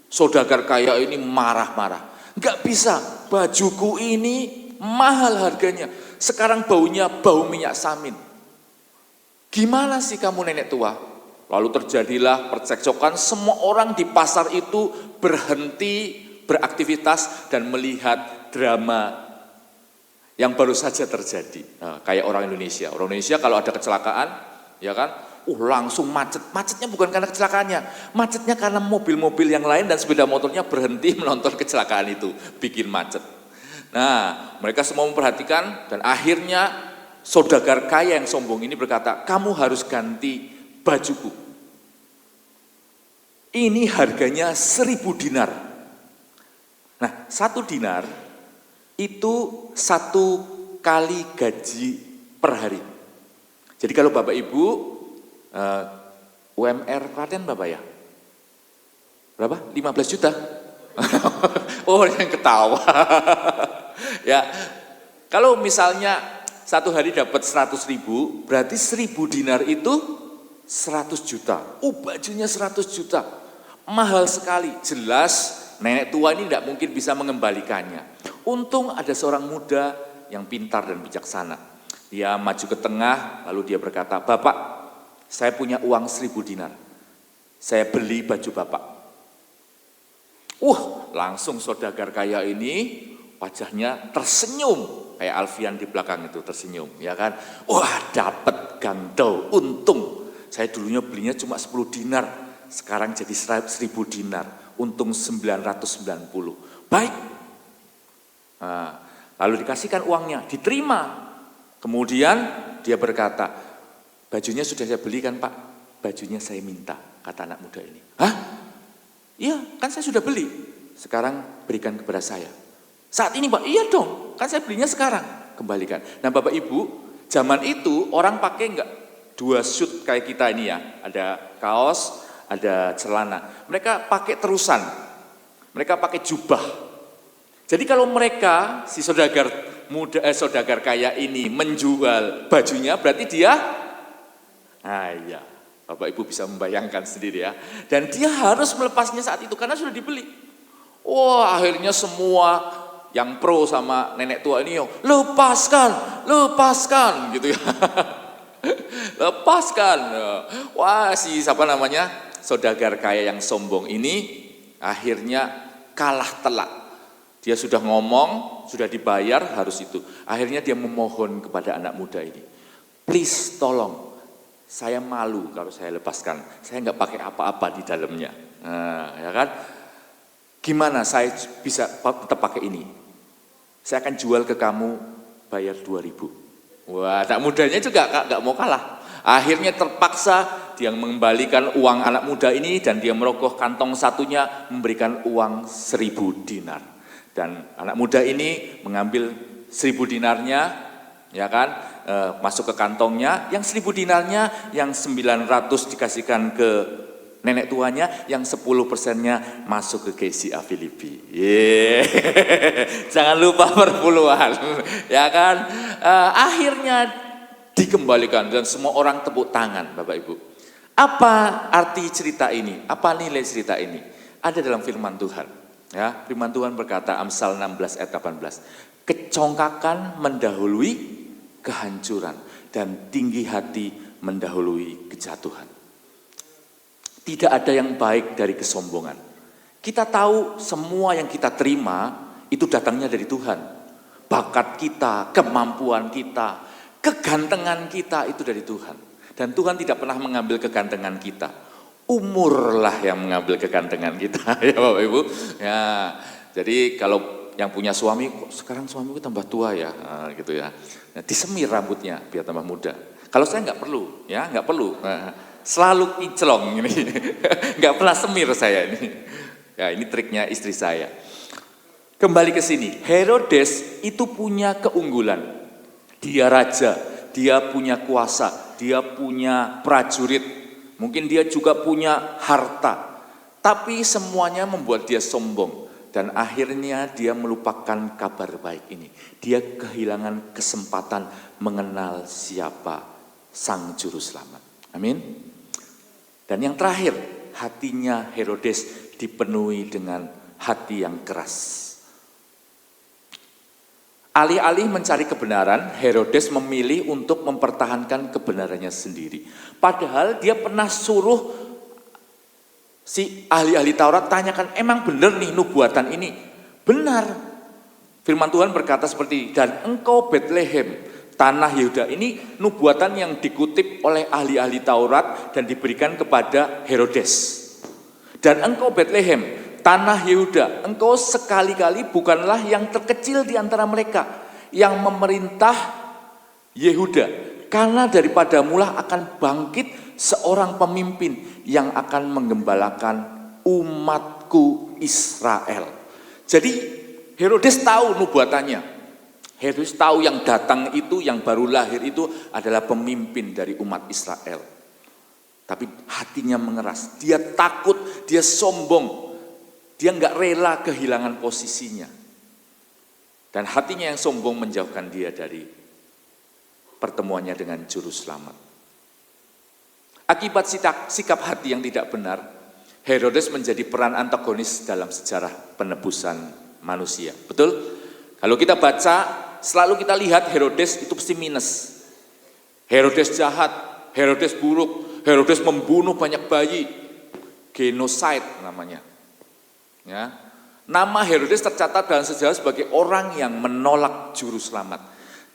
Saudagar kaya ini marah-marah. "Enggak bisa, bajuku ini mahal harganya. Sekarang baunya bau minyak samin. Gimana sih kamu nenek tua?" Lalu terjadilah percekcokan, semua orang di pasar itu berhenti beraktivitas dan melihat drama yang baru saja terjadi. Nah, kayak orang Indonesia. Orang Indonesia kalau ada kecelakaan, ya kan, langsung macet. Macetnya bukan karena kecelakaannya, macetnya karena mobil-mobil yang lain dan sepeda motornya berhenti menonton kecelakaan itu, bikin macet. Nah, mereka semua memperhatikan dan akhirnya saudagar kaya yang sombong ini berkata, "Kamu harus ganti bajuku. Ini harganya 1.000 dinar." Nah, 1 dinar itu 1 kali gaji per hari. Jadi kalau Bapak Ibu, UMR Klaten Bapak ya? Berapa? 15 juta? Oh yang ketawa. Ya, kalau misalnya 1 hari dapat 100.000, berarti 1.000 dinar itu 100 juta. Bajunya 100 juta. Mahal sekali, jelas nenek tua ini tidak mungkin bisa mengembalikannya. Untung ada seorang muda yang pintar dan bijaksana. Dia maju ke tengah, lalu dia berkata, "Bapak, saya punya uang 1.000 dinar. Saya beli baju Bapak." Langsung saudagar kaya ini wajahnya tersenyum. Kayak Alfian di belakang itu tersenyum, ya kan? Dapat ganteng, untung. Saya dulunya belinya cuma 10 dinar, sekarang jadi 1.000 dinar. Untung 990. Baik. Nah, lalu dikasihkan uangnya, diterima. Kemudian dia berkata, "Bajunya sudah saya beli kan Pak?" "Bajunya saya minta," kata anak muda ini. "Hah? Iya, kan saya sudah beli." sekarang berikan kepada saya. Saat ini Pak, iya dong, kan saya belinya sekarang, kembalikan. Nah Bapak Ibu, zaman itu orang pakai enggak 2 suit kayak kita ini ya, ada kaos, ada celana. Mereka pakai terusan, mereka pakai jubah. Jadi kalau mereka, si saudagar muda, saudagar kaya ini menjual bajunya, berarti dia, iya, Bapak Ibu bisa membayangkan sendiri ya. Dan dia harus melepasnya saat itu karena sudah dibeli. Wah, akhirnya semua yang pro sama nenek tua ini, lepaskan gitu ya. Lepaskan. Wah, si siapa namanya? Saudagar kaya yang sombong ini akhirnya kalah telak. Dia sudah ngomong, sudah dibayar, harus itu. Akhirnya dia memohon kepada anak muda ini. Please tolong, saya malu kalau saya lepaskan. Saya nggak pakai apa-apa di dalamnya. Nah, ya kan? Gimana saya bisa tetap pakai ini? Saya akan jual ke kamu, bayar 2.000. Wah, anak mudanya juga nggak mau kalah. Akhirnya terpaksa dia mengembalikan uang anak muda ini dan dia merogoh kantong satunya memberikan uang 1.000 dinar. Dan anak muda ini mengambil 1.000 dinarnya, ya kan, masuk ke kantongnya. Yang 1.000 dinarnya, yang 900 dikasihkan ke nenek tuanya, yang 10%-nya masuk ke GCA Filipi. Jangan lupa perpuluhan, ya kan. Akhirnya dikembalikan dan semua orang tepuk tangan, Bapak Ibu. Apa arti cerita ini? Apa nilai cerita ini? Ada dalam firman Tuhan. Ya, firman Tuhan berkata, Amsal 16 ayat 18. Kecongkakan mendahului kehancuran dan tinggi hati mendahului kejatuhan. Tidak ada yang baik dari kesombongan. Kita tahu semua yang kita terima itu datangnya dari Tuhan. Bakat kita, kemampuan kita, kegantengan kita itu dari Tuhan. Dan Tuhan tidak pernah mengambil kegantengan kita. Umurlah yang mengambil kegantengan kita, ya Bapak Ibu. Ya, jadi kalau yang punya suami, kok sekarang suamiku tambah tua ya, gitu ya. Nah, disemir rambutnya biar tambah muda. Kalau saya nggak perlu, ya nggak perlu. Selalu kinclong ini, nggak pernah semir saya ini. Ya ini triknya istri saya. Kembali ke sini, Herodes itu punya keunggulan. Dia raja, dia punya kuasa, dia punya prajurit. Mungkin dia juga punya harta, tapi semuanya membuat dia sombong. Dan akhirnya dia melupakan kabar baik ini. Dia kehilangan kesempatan mengenal siapa Sang Juru Selamat. Amin. Dan yang terakhir, hatinya Herodes dipenuhi dengan hati yang keras. Alih-alih mencari kebenaran, Herodes memilih untuk mempertahankan kebenarannya sendiri. Padahal dia pernah suruh si ahli-ahli Taurat tanyakan, emang benar nih nubuatan ini? Benar. Firman Tuhan berkata seperti, dan engkau Betlehem, tanah Yehuda, ini nubuatan yang dikutip oleh ahli-ahli Taurat dan diberikan kepada Herodes. Dan engkau Betlehem, tanah Yehuda, engkau sekali-kali bukanlah yang terkecil di antara mereka, yang memerintah Yehuda. Karena daripadamulah akan bangkit seorang pemimpin yang akan menggembalakan umatku Israel. Jadi Herodes tahu nubuatannya. Herodes tahu yang datang itu, yang baru lahir itu adalah pemimpin dari umat Israel. Tapi hatinya mengeras, dia takut, dia sombong. Dia nggak rela kehilangan posisinya. Dan hatinya yang sombong menjauhkan dia dari pertemuannya dengan Juru Selamat. Akibat sikap hati yang tidak benar, Herodes menjadi peran antagonis dalam sejarah penebusan manusia. Betul? Kalau kita baca, selalu kita lihat Herodes itu pasti minus. Herodes jahat, Herodes buruk, Herodes membunuh banyak bayi. Genocide namanya. Ya. Nama Herodes tercatat dalam sejarah sebagai orang yang menolak Juru Selamat.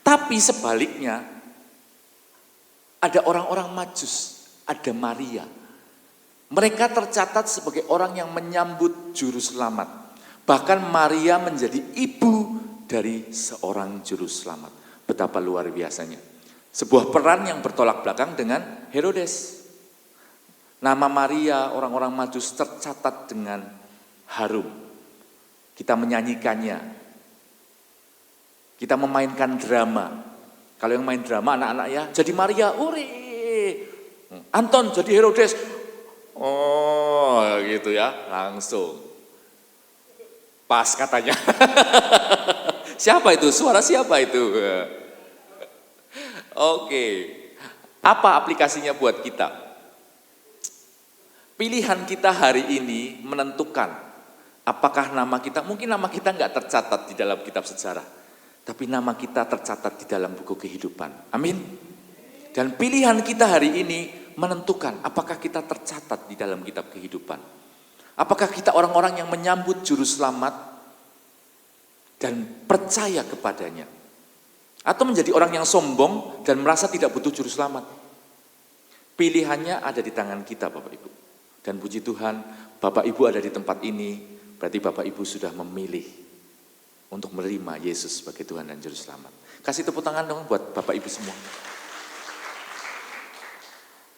Tapi sebaliknya, ada orang-orang Majus, ada Maria. Mereka tercatat sebagai orang yang menyambut Juru Selamat. Bahkan Maria menjadi ibu dari seorang Juru Selamat. Betapa luar biasanya. Sebuah peran yang bertolak belakang dengan Herodes. Nama Maria, orang-orang Majus tercatat dengan harum. kita menyanyikannya, kita memainkan drama. Kalau yang main drama anak-anak ya, jadi Maria, uri, Anton jadi Herodes, oh gitu ya, langsung. Pas katanya. Siapa itu? Suara siapa itu? Oke, apa aplikasinya buat kita? Pilihan kita hari ini menentukan apakah nama kita, mungkin nama kita nggak tercatat di dalam kitab sejarah, tapi nama kita tercatat di dalam buku kehidupan. Amin. Dan pilihan kita hari ini menentukan apakah kita tercatat di dalam kitab kehidupan. Apakah kita orang-orang yang menyambut juru selamat dan percaya kepadanya, atau menjadi orang yang sombong dan merasa tidak butuh juru selamat. Pilihannya ada di tangan kita, Bapak Ibu. Dan puji Tuhan, Bapak Ibu ada di tempat ini, berarti Bapak Ibu sudah memilih untuk menerima Yesus sebagai Tuhan dan Juru Selamat. Kasih tepuk tangan dong buat Bapak Ibu semua.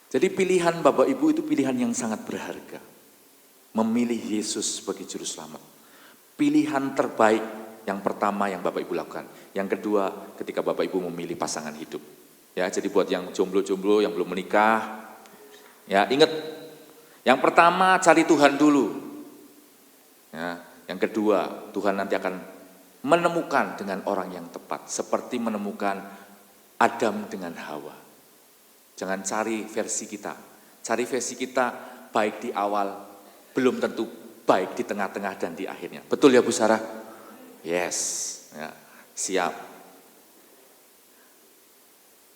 Jadi pilihan Bapak Ibu itu pilihan yang sangat berharga. Memilih Yesus sebagai Juru Selamat. Pilihan terbaik yang pertama yang Bapak Ibu lakukan. Yang kedua, ketika Bapak Ibu memilih pasangan hidup. Ya, jadi buat yang jomblo-jomblo, yang belum menikah, ya ingat, yang pertama cari Tuhan dulu. Ya, yang kedua, Tuhan nanti akan menemukan dengan orang yang tepat, seperti menemukan Adam dengan Hawa. Jangan cari versi kita. Cari versi kita baik di awal, belum tentu baik di tengah-tengah dan di akhirnya. Betul ya Bu Sarah? Yes, ya, siap.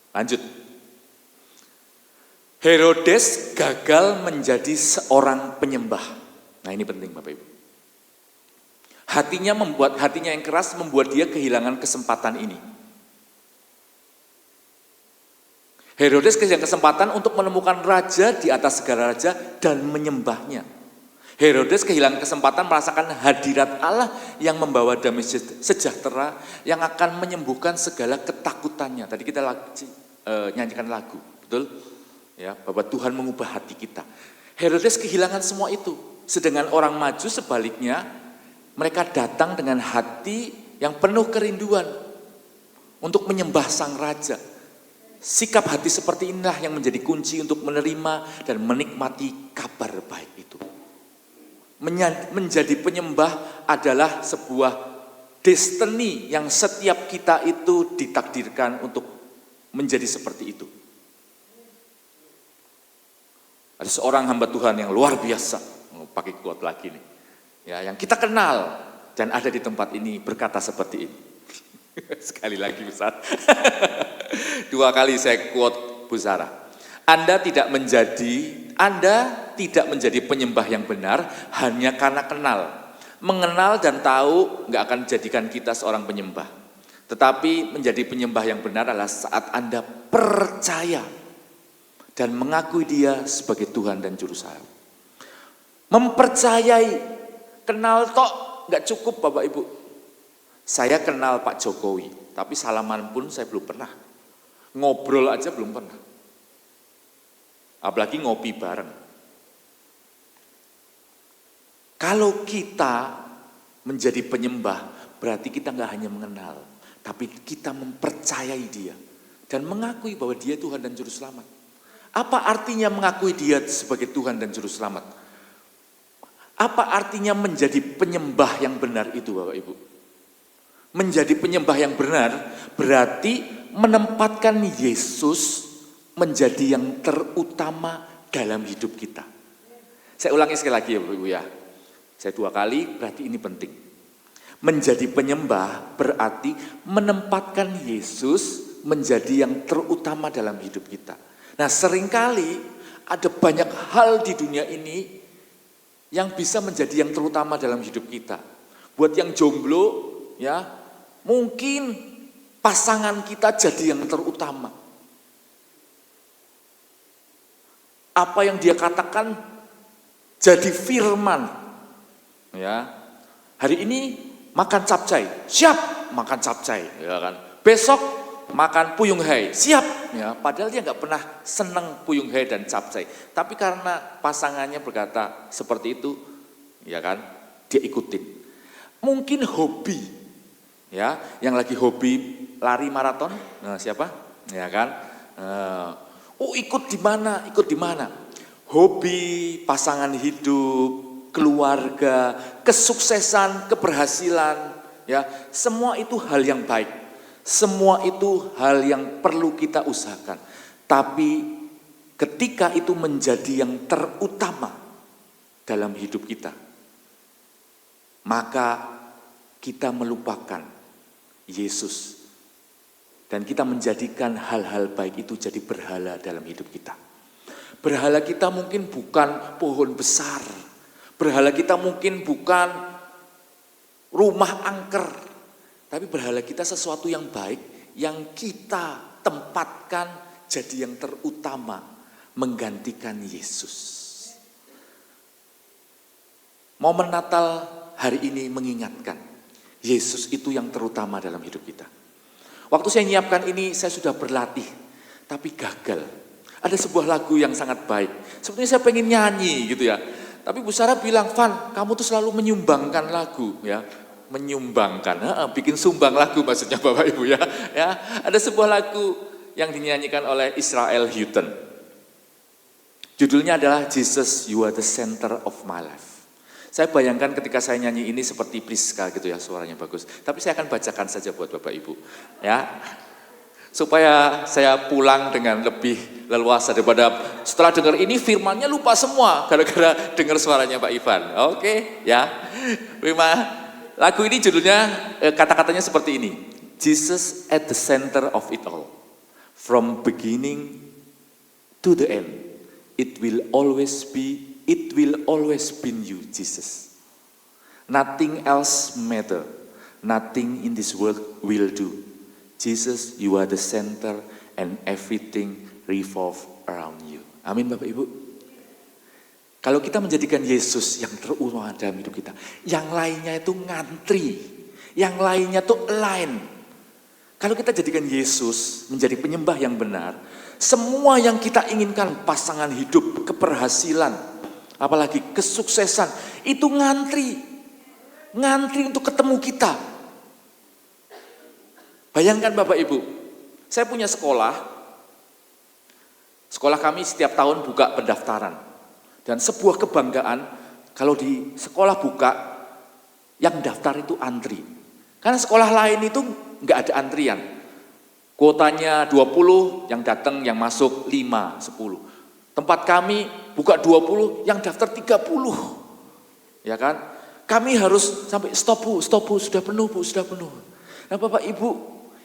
Lanjut. Herodes gagal menjadi seorang penyembah. Nah ini penting Bapak Ibu. Hatinya yang keras membuat dia kehilangan kesempatan ini. Herodes kehilangan kesempatan untuk menemukan raja di atas segala raja dan menyembahnya. Herodes kehilangan kesempatan merasakan hadirat Allah yang membawa damai sejahtera yang akan menyembuhkan segala ketakutannya. Tadi kita nyanyikan lagu, betul? Ya, bahwa Tuhan mengubah hati kita. Herodes kehilangan semua itu. Sedangkan orang maju sebaliknya, mereka datang dengan hati yang penuh kerinduan untuk menyembah sang raja. Sikap hati seperti inilah yang menjadi kunci untuk menerima dan menikmati kabar baik itu. Menjadi penyembah adalah sebuah destiny yang setiap kita itu ditakdirkan untuk menjadi seperti itu. Ada seorang hamba Tuhan yang luar biasa, pakai quote lagi nih, ya, yang kita kenal dan ada di tempat ini berkata seperti ini. Sekali lagi Ustaz, 2 kali saya quote Bu Sarah. Anda tidak menjadi penyembah yang benar hanya karena kenal. Mengenal dan tahu nggak akan jadikan kita seorang penyembah. Tetapi menjadi penyembah yang benar adalah saat Anda percaya dan mengakui Dia sebagai Tuhan dan Juru Selamat. Mempercayai, kenal tok nggak cukup Bapak Ibu. Saya kenal Pak Jokowi, tapi salaman pun saya belum pernah. Ngobrol aja belum pernah. Apalagi ngopi bareng. Kalau kita menjadi penyembah, berarti kita nggak hanya mengenal, tapi kita mempercayai Dia dan mengakui bahwa Dia Tuhan dan Juru Selamat. Apa artinya mengakui Dia sebagai Tuhan dan Juru Selamat? Apa artinya menjadi penyembah yang benar itu Bapak Ibu? Menjadi penyembah yang benar berarti menempatkan Yesus menjadi yang terutama dalam hidup kita. Saya ulangi sekali lagi ya Bapak Ibu ya. Saya 2 kali, berarti ini penting. Menjadi penyembah berarti menempatkan Yesus menjadi yang terutama dalam hidup kita. Nah seringkali ada banyak hal di dunia ini yang bisa menjadi yang terutama dalam hidup kita. Buat yang jomblo, ya mungkin pasangan kita jadi yang terutama. Apa yang dia katakan jadi firman. Ya, hari ini makan capcay, siap makan capcay, ya kan. Besok makan puyung hai, siap. Ya, padahal dia nggak pernah senang puyung hai dan capcay. Tapi karena pasangannya berkata seperti itu, ya kan, dia ikutin. Mungkin hobi, ya, yang lagi hobi lari maraton, nah siapa? Ya kan? Ikut di mana? Ikut di mana? Hobi, pasangan hidup, keluarga, kesuksesan, keberhasilan, ya, semua itu hal yang baik. Semua itu hal yang perlu kita usahakan. Tapi ketika itu menjadi yang terutama dalam hidup kita, maka kita melupakan Yesus. Dan kita menjadikan hal-hal baik itu jadi berhala dalam hidup kita. Berhala kita mungkin bukan pohon besar. Berhala kita mungkin bukan rumah angker. Tapi berhala kita sesuatu yang baik yang kita tempatkan jadi yang terutama, menggantikan Yesus. Momen Natal hari ini mengingatkan Yesus itu yang terutama dalam hidup kita. Waktu saya menyiapkan ini, saya sudah berlatih, tapi gagal. Ada sebuah lagu yang sangat baik. Sebetulnya saya pengen nyanyi gitu ya. Tapi Bu Sarah bilang, Van, kamu tuh selalu menyumbangkan lagu ya. Menyumbangkan, bikin sumbang lagu maksudnya Bapak Ibu ya. Ada sebuah lagu yang dinyanyikan oleh Israel Houghton. Judulnya adalah Jesus, You Are the Center of My Life. Saya bayangkan ketika saya nyanyi ini seperti Priska gitu ya, suaranya bagus. Tapi saya akan bacakan saja buat Bapak Ibu. Ya, supaya saya pulang dengan lebih leluasa daripada setelah dengar ini firmannya lupa semua gara-gara dengar suaranya Pak Ivan. Oke, ya. Prima. Lagu ini judulnya kata-katanya seperti ini. Jesus at the center of it all. From beginning to the end. It will always be you, Jesus. Nothing else matter. Nothing in this world will do. Jesus, you are the center and everything revolve around you. Amin Bapak Ibu. Kalau kita menjadikan Yesus yang terutama dalam hidup kita, yang lainnya itu ngantri, yang lainnya itu align. Kalau kita jadikan Yesus menjadi penyembah yang benar, semua yang kita inginkan, pasangan hidup, keberhasilan, apalagi kesuksesan, itu ngantri untuk ketemu kita. Bayangkan Bapak Ibu, saya punya sekolah kami setiap tahun buka pendaftaran. Dan sebuah kebanggaan, kalau di sekolah buka, yang daftar itu antri. Karena sekolah lain itu enggak ada antrian. Kuotanya 20, yang datang, yang masuk 5, 10. Tempat kami buka 20, yang daftar 30. Ya kan? Kami harus sampai stop bu, sudah penuh bu, sudah penuh. Nah Bapak Ibu,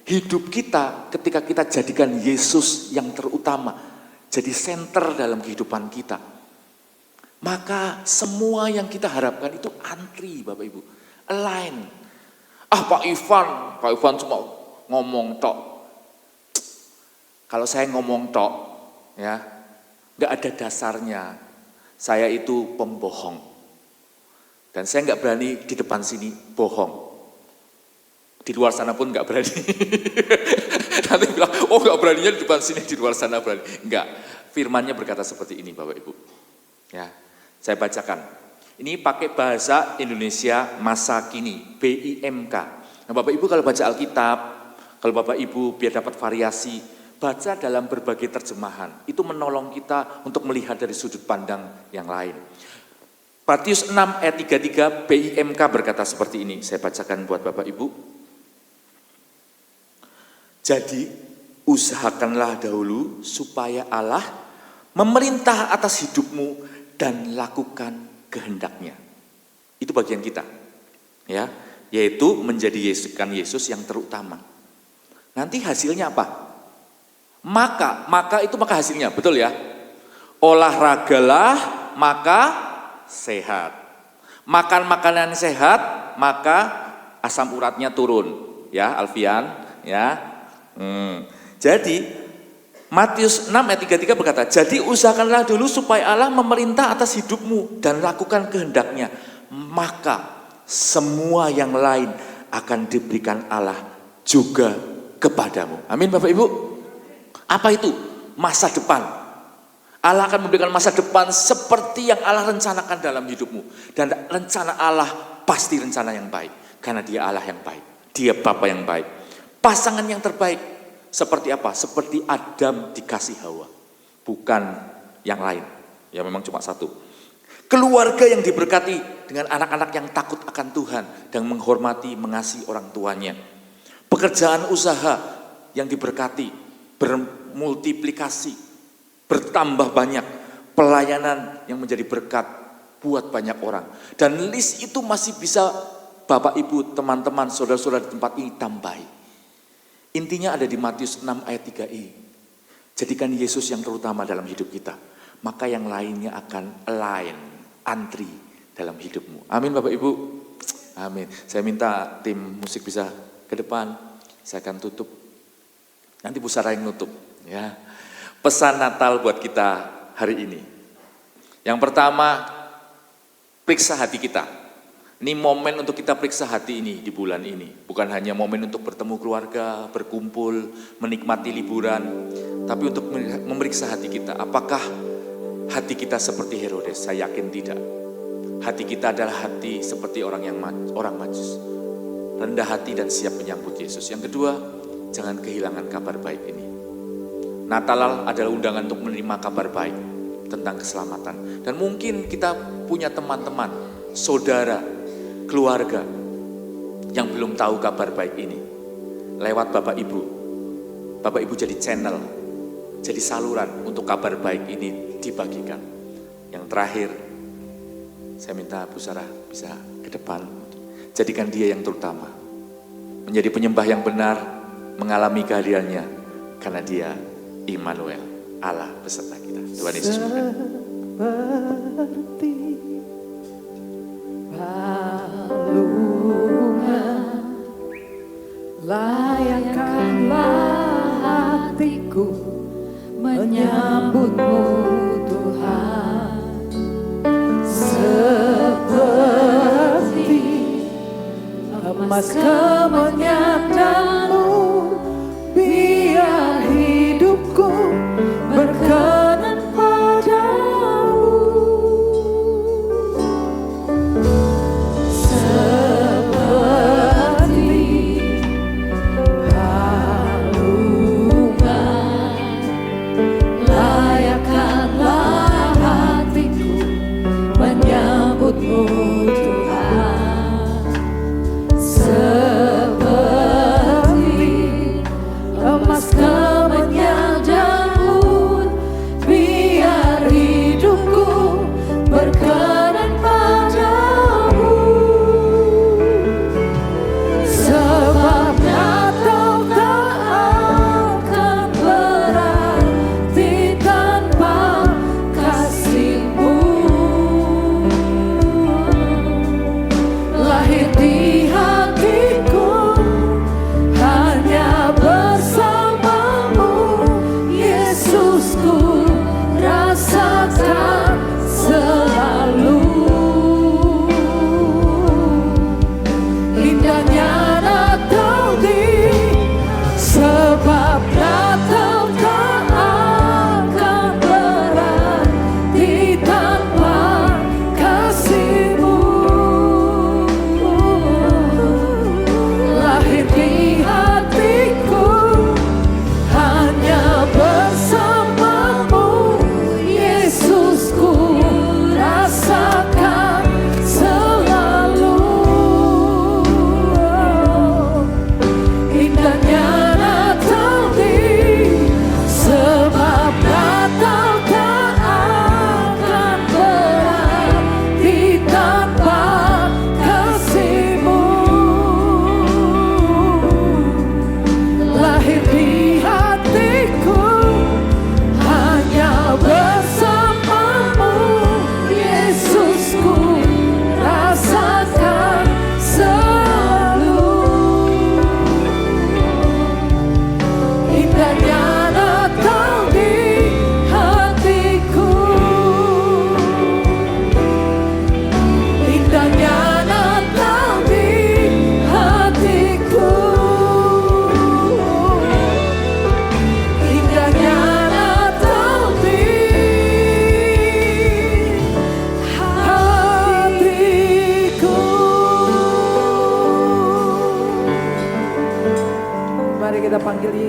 hidup kita ketika kita jadikan Yesus yang terutama, jadi senter dalam kehidupan kita, maka semua yang kita harapkan itu antri Bapak Ibu, align. Pak Ivan cuma ngomong tok. Kalau saya ngomong tok, ya, nggak ada dasarnya. Saya itu pembohong. Dan saya nggak berani di depan sini bohong. Di luar sana pun nggak berani. Nanti bilang, nggak beraninya di depan sini, di luar sana berani. Enggak, firmannya berkata seperti ini Bapak Ibu. Ya, saya bacakan. Ini pakai bahasa Indonesia masa kini, BIMK. Nah Bapak Ibu kalau baca Alkitab, kalau Bapak Ibu biar dapat variasi, baca dalam berbagai terjemahan. Itu menolong kita untuk melihat dari sudut pandang yang lain. Matius 6 ayat 33 BIMK berkata seperti ini. Saya bacakan buat Bapak Ibu. Jadi usahakanlah dahulu supaya Allah memerintah atas hidupmu dan lakukan kehendaknya. Itu bagian kita. Ya, yaitu menjadikan Yesus yang terutama. Nanti hasilnya apa? Maka hasilnya, betul ya? Olahragalah maka sehat. Makan makanan sehat maka asam uratnya turun. Ya, Alfian, ya. Jadi Matius 6 ayat 33 berkata, jadi usahakanlah dulu supaya Allah memerintah atas hidupmu dan lakukan kehendaknya. Maka semua yang lain akan diberikan Allah juga kepadamu. Amin Bapak Ibu. Apa itu? Masa depan. Allah akan memberikan masa depan seperti yang Allah rencanakan dalam hidupmu. Dan rencana Allah pasti rencana yang baik. Karena dia Allah yang baik, dia Bapa yang baik. Pasangan yang terbaik seperti apa? Seperti Adam dikasih Hawa, bukan yang lain. Ya memang cuma satu. Keluarga yang diberkati dengan anak-anak yang takut akan Tuhan dan menghormati, mengasihi orang tuanya. Pekerjaan usaha yang diberkati, bermultiplikasi, bertambah banyak. Pelayanan yang menjadi berkat buat banyak orang. Dan list itu masih bisa Bapak, Ibu, teman-teman, saudara-saudara di tempat ini tambahi. Intinya ada di Matius 6 ayat 3i. Jadikan Yesus yang terutama dalam hidup kita. Maka yang lainnya akan align, antri dalam hidupmu. Amin Bapak Ibu. Amin. Saya minta tim musik bisa ke depan. Saya akan tutup. Nanti Bu Sarah yang nutup. Ya. Pesan Natal buat kita hari ini. Yang pertama, periksa hati kita. Ini momen untuk kita periksa hati ini di bulan ini. Bukan hanya momen untuk bertemu keluarga, berkumpul, menikmati liburan. Tapi untuk memeriksa hati kita. Apakah hati kita seperti Herodes? Saya yakin tidak. Hati kita adalah hati seperti orang Majus. Rendah hati dan siap menyambut Yesus. Yang kedua, jangan kehilangan kabar baik ini. Natal adalah undangan untuk menerima kabar baik tentang keselamatan. Dan mungkin kita punya teman-teman, saudara, keluarga yang belum tahu kabar baik ini. Lewat Bapak Ibu jadi channel, jadi saluran untuk kabar baik ini dibagikan. Yang terakhir, saya minta Bu Sarah bisa ke depan. Jadikan dia yang terutama, menjadi penyembah yang benar, mengalami kehadirannya, karena dia Immanuel, Allah beserta kita. Tuhan Yesus seperti balungan, layakkanlah hatiku menyambutmu Tuhan. Seperti emas kemenyan dan mur, biar hidupku berkenan padamu. Seperti balungan, layakkanlah hatiku menyambutmu Tuhan. Seperti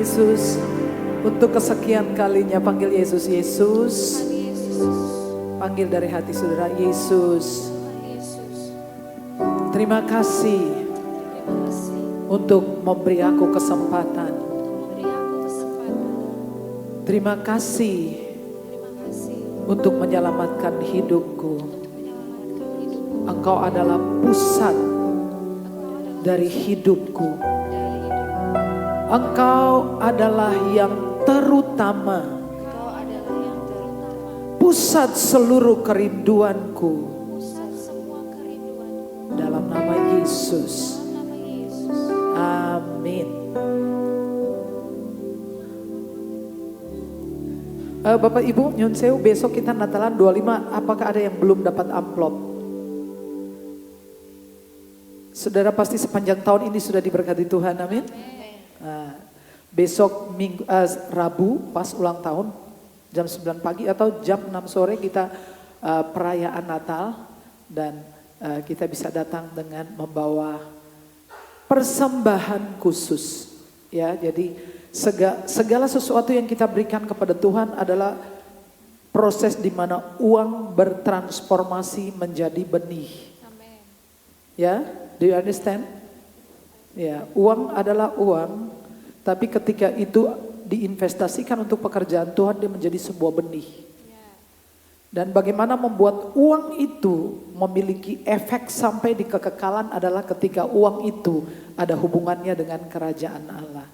Yesus. Untuk kesekian kalinya panggil Yesus, Yesus. Panggil dari hati saudara, Yesus. Terima kasih untuk memberi aku kesempatan. Terima kasih untuk menyelamatkan hidupku. Engkau adalah pusat dari hidupku. Engkau adalah yang terutama, pusat seluruh kerinduanku. Dalam nama Yesus. Amin. Bapak Ibu, nyun sewu, besok kita Natalan 25, apakah ada yang belum dapat amplop? Saudara pasti sepanjang tahun ini sudah diberkati Tuhan, amin. Besok Rabu pas ulang tahun jam 9 pagi atau jam 6 sore kita perayaan Natal dan kita bisa datang dengan membawa persembahan khusus. Ya, jadi segala sesuatu yang kita berikan kepada Tuhan adalah proses di mana uang bertransformasi menjadi benih. Ya, do you understand? Ya, uang adalah uang, tapi ketika itu diinvestasikan untuk pekerjaan Tuhan, dia menjadi sebuah benih. Dan bagaimana membuat uang itu memiliki efek sampai di kekekalan adalah ketika uang itu ada hubungannya dengan kerajaan Allah.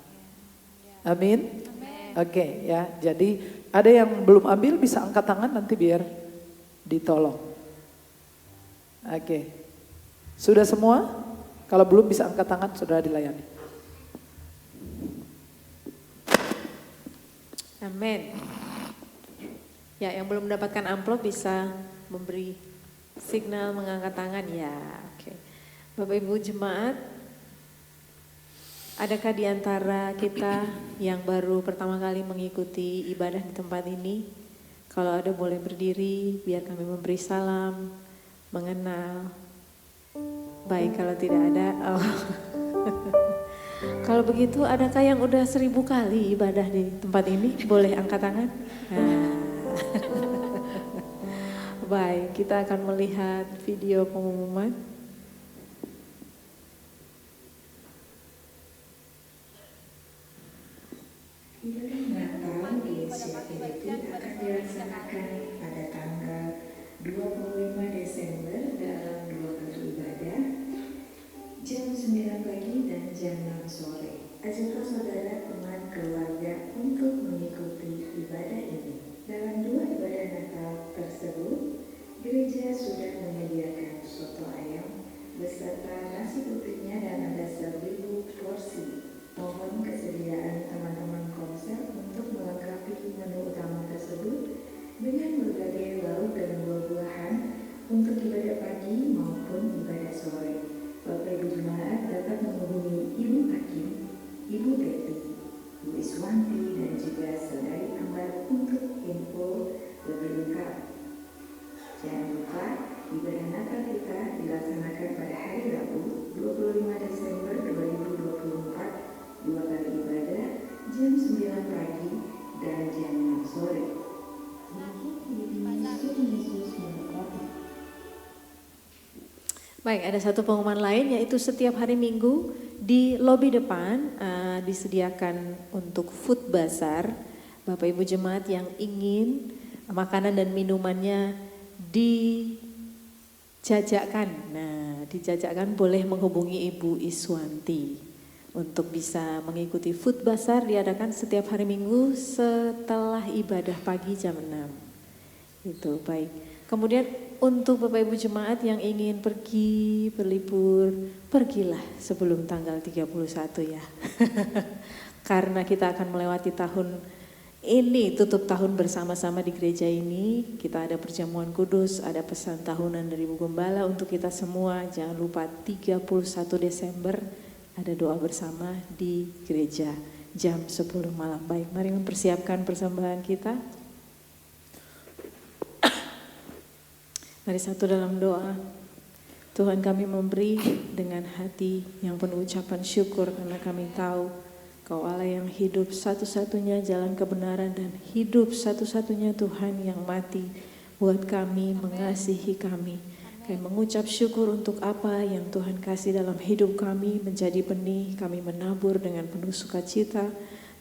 Amin. Oke, ya. Jadi ada yang belum ambil bisa angkat tangan nanti biar ditolong. Oke. Sudah semua? Kalau belum bisa angkat tangan, saudara dilayani. Amin. Ya, yang belum mendapatkan amplop bisa memberi signal mengangkat tangan ya. Oke. Bapak Ibu jemaat, adakah di antara kita yang baru pertama kali mengikuti ibadah di tempat ini? Kalau ada boleh berdiri biar kami memberi salam, mengenal. Baik, kalau tidak ada, kalau begitu adakah yang udah 1000 kali ibadah di tempat ini? Boleh angkat tangan? Baik, kita akan melihat video pengumuman. Ibadah Natal di SCPDT akan dilaksanakan pada tanggal 25 Desember dalam 2 kali ibadah, jam 9 pagi dan jam 6 sore. Ajaklah saudara, teman, keluarga untuk mengikuti ibadah ini. Dalam 2 ibadah Natal tersebut, gereja sudah menyediakan soto ayam beserta nasi putihnya dan ada 1000 porsi. Mohon kesediaan teman-teman konser untuk melengkapi menu utama tersebut dengan berbagai lauk dan buah-buahan untuk ibadah pagi maupun ibadah sore. Bapak Ibu Jemaat dapat menghubungi Ibu Hakim, Ibu Betty, Bu Iswanti dan juga Saudari Ambar untuk info lebih lengkap. Jangan lupa ibadah Natal kita dilaksanakan pada hari Rabu 25 Desember 2024, 2 kali ibadah jam 9 pagi dan jam 6 sore. Baik, ada satu pengumuman lain yaitu setiap hari Minggu di lobi depan disediakan untuk food bazar. Bapak Ibu jemaat yang ingin makanan dan minumannya dijajakan. Nah, dijajakan boleh menghubungi Ibu Iswanti untuk bisa mengikuti food bazar diadakan setiap hari Minggu setelah ibadah pagi jam 6. Itu baik. Kemudian untuk Bapak Ibu jemaat yang ingin pergi berlibur, pergilah sebelum tanggal 31 ya. Karena kita akan melewati tahun ini, tutup tahun bersama-sama di gereja ini. Kita ada perjamuan kudus, ada pesan tahunan dari Bu Gembala untuk kita semua. Jangan lupa 31 Desember ada doa bersama di gereja jam 10 malam. Baik, mari mempersiapkan persembahan kita. Mari satu dalam doa. Tuhan, kami memberi dengan hati yang penuh ucapan syukur karena kami tahu Kau Allah yang hidup, satu-satunya jalan kebenaran dan hidup, satu-satunya Tuhan yang mati buat kami, mengasihi kami. Kami mengucap syukur untuk apa yang Tuhan kasih dalam hidup kami, menjadi benih, kami menabur dengan penuh sukacita.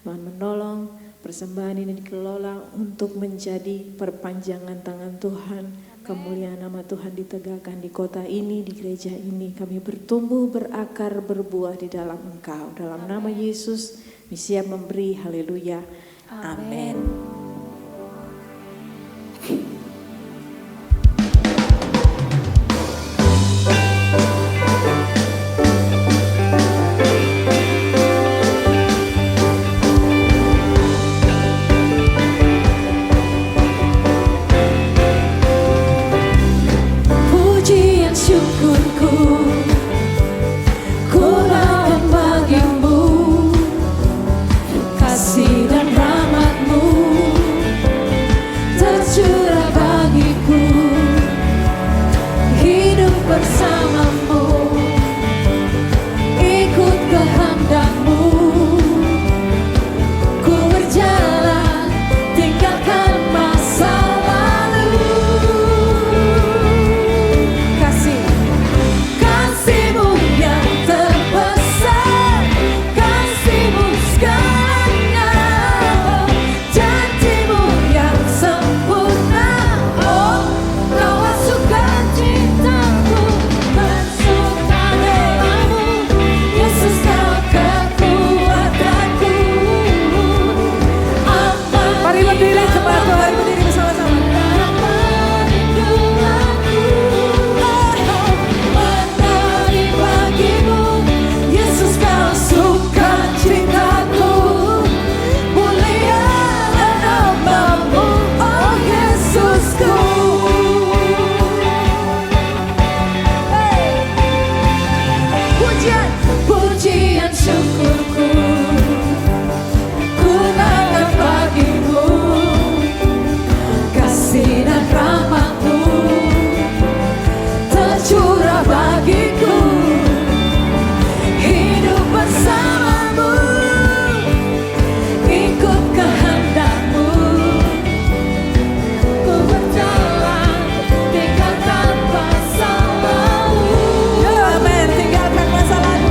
Tuhan menolong, persembahan ini dikelola untuk menjadi perpanjangan tangan Tuhan. Kemuliaan nama Tuhan ditegakkan di kota ini, di gereja ini. Kami bertumbuh, berakar, berbuah di dalam Engkau. Dalam nama Yesus, kami siap memberi. Haleluya. Amin. Pujian syukurku ku naikkan bagimu, kasih dan rahmat-Mu tercurah bagiku, hidup bersama-Mu, ikut kehendak-Mu, ku berjalan tinggalkan masa lalu. Kasih-Mu yang terbesar, kasih-Mu segalanya, janji-Mu yang sempurna. Oh, Kau sukacitaku, bersuka dalam-Mu, Yesus Kau kekuatanku. Mari berdiri jemaat Tuhan, berdiri bersama-sama. Menari bagimu, Yesus Kau sukacitaku, mulialah nama-Mu, oh Yesusku. Pujian syukurku ku naikkan bagimu, kasih dan rahmat-Mu tercurah bagiku, hidup bersama-Mu, ikut kehendak-Mu, ku berjalan tinggalkan masa lalu. Amin, tinggalkan masa lalu.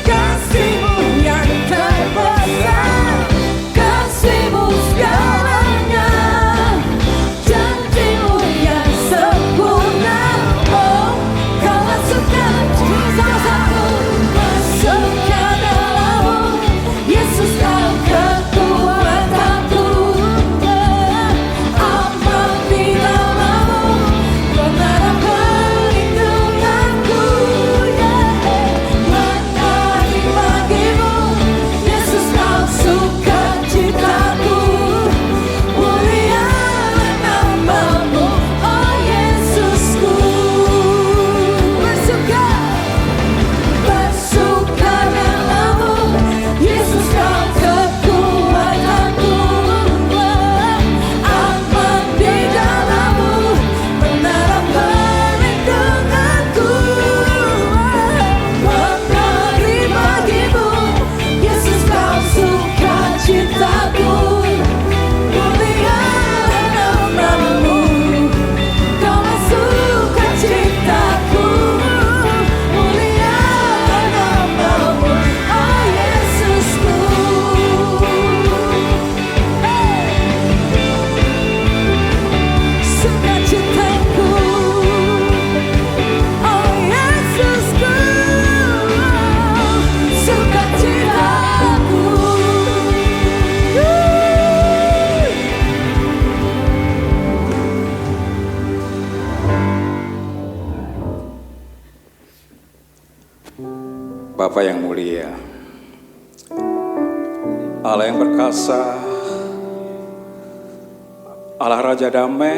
Kasih-Mu yang terbesar, kasih-Mu segalanya, janji-Mu yang sempurna. Oh, Kau sukacitaku, bersuka dalam-Mu, Yesus Kau kekuatanku. Aman di dalam-Mu, benar perlindunganku. Menari bagimu, Yesus Kau sukacitaku, mulialah nama-Mu, oh Yesusku. Bersuka dalam-Mu, Yesus Kau kekuatanku. Aman di dalam-Mu, benar perlindunganku. Menari bagimu, Yesus Kau sukacitaku, mulialah nama-Mu, Kau sukacitaku, mulialah nama-Mu, oh Yesusku. Sukacitaku, oh Yesusku, sukacitaku. Bapa yang mulia, Allah yang perkasa, Allah Raja damai,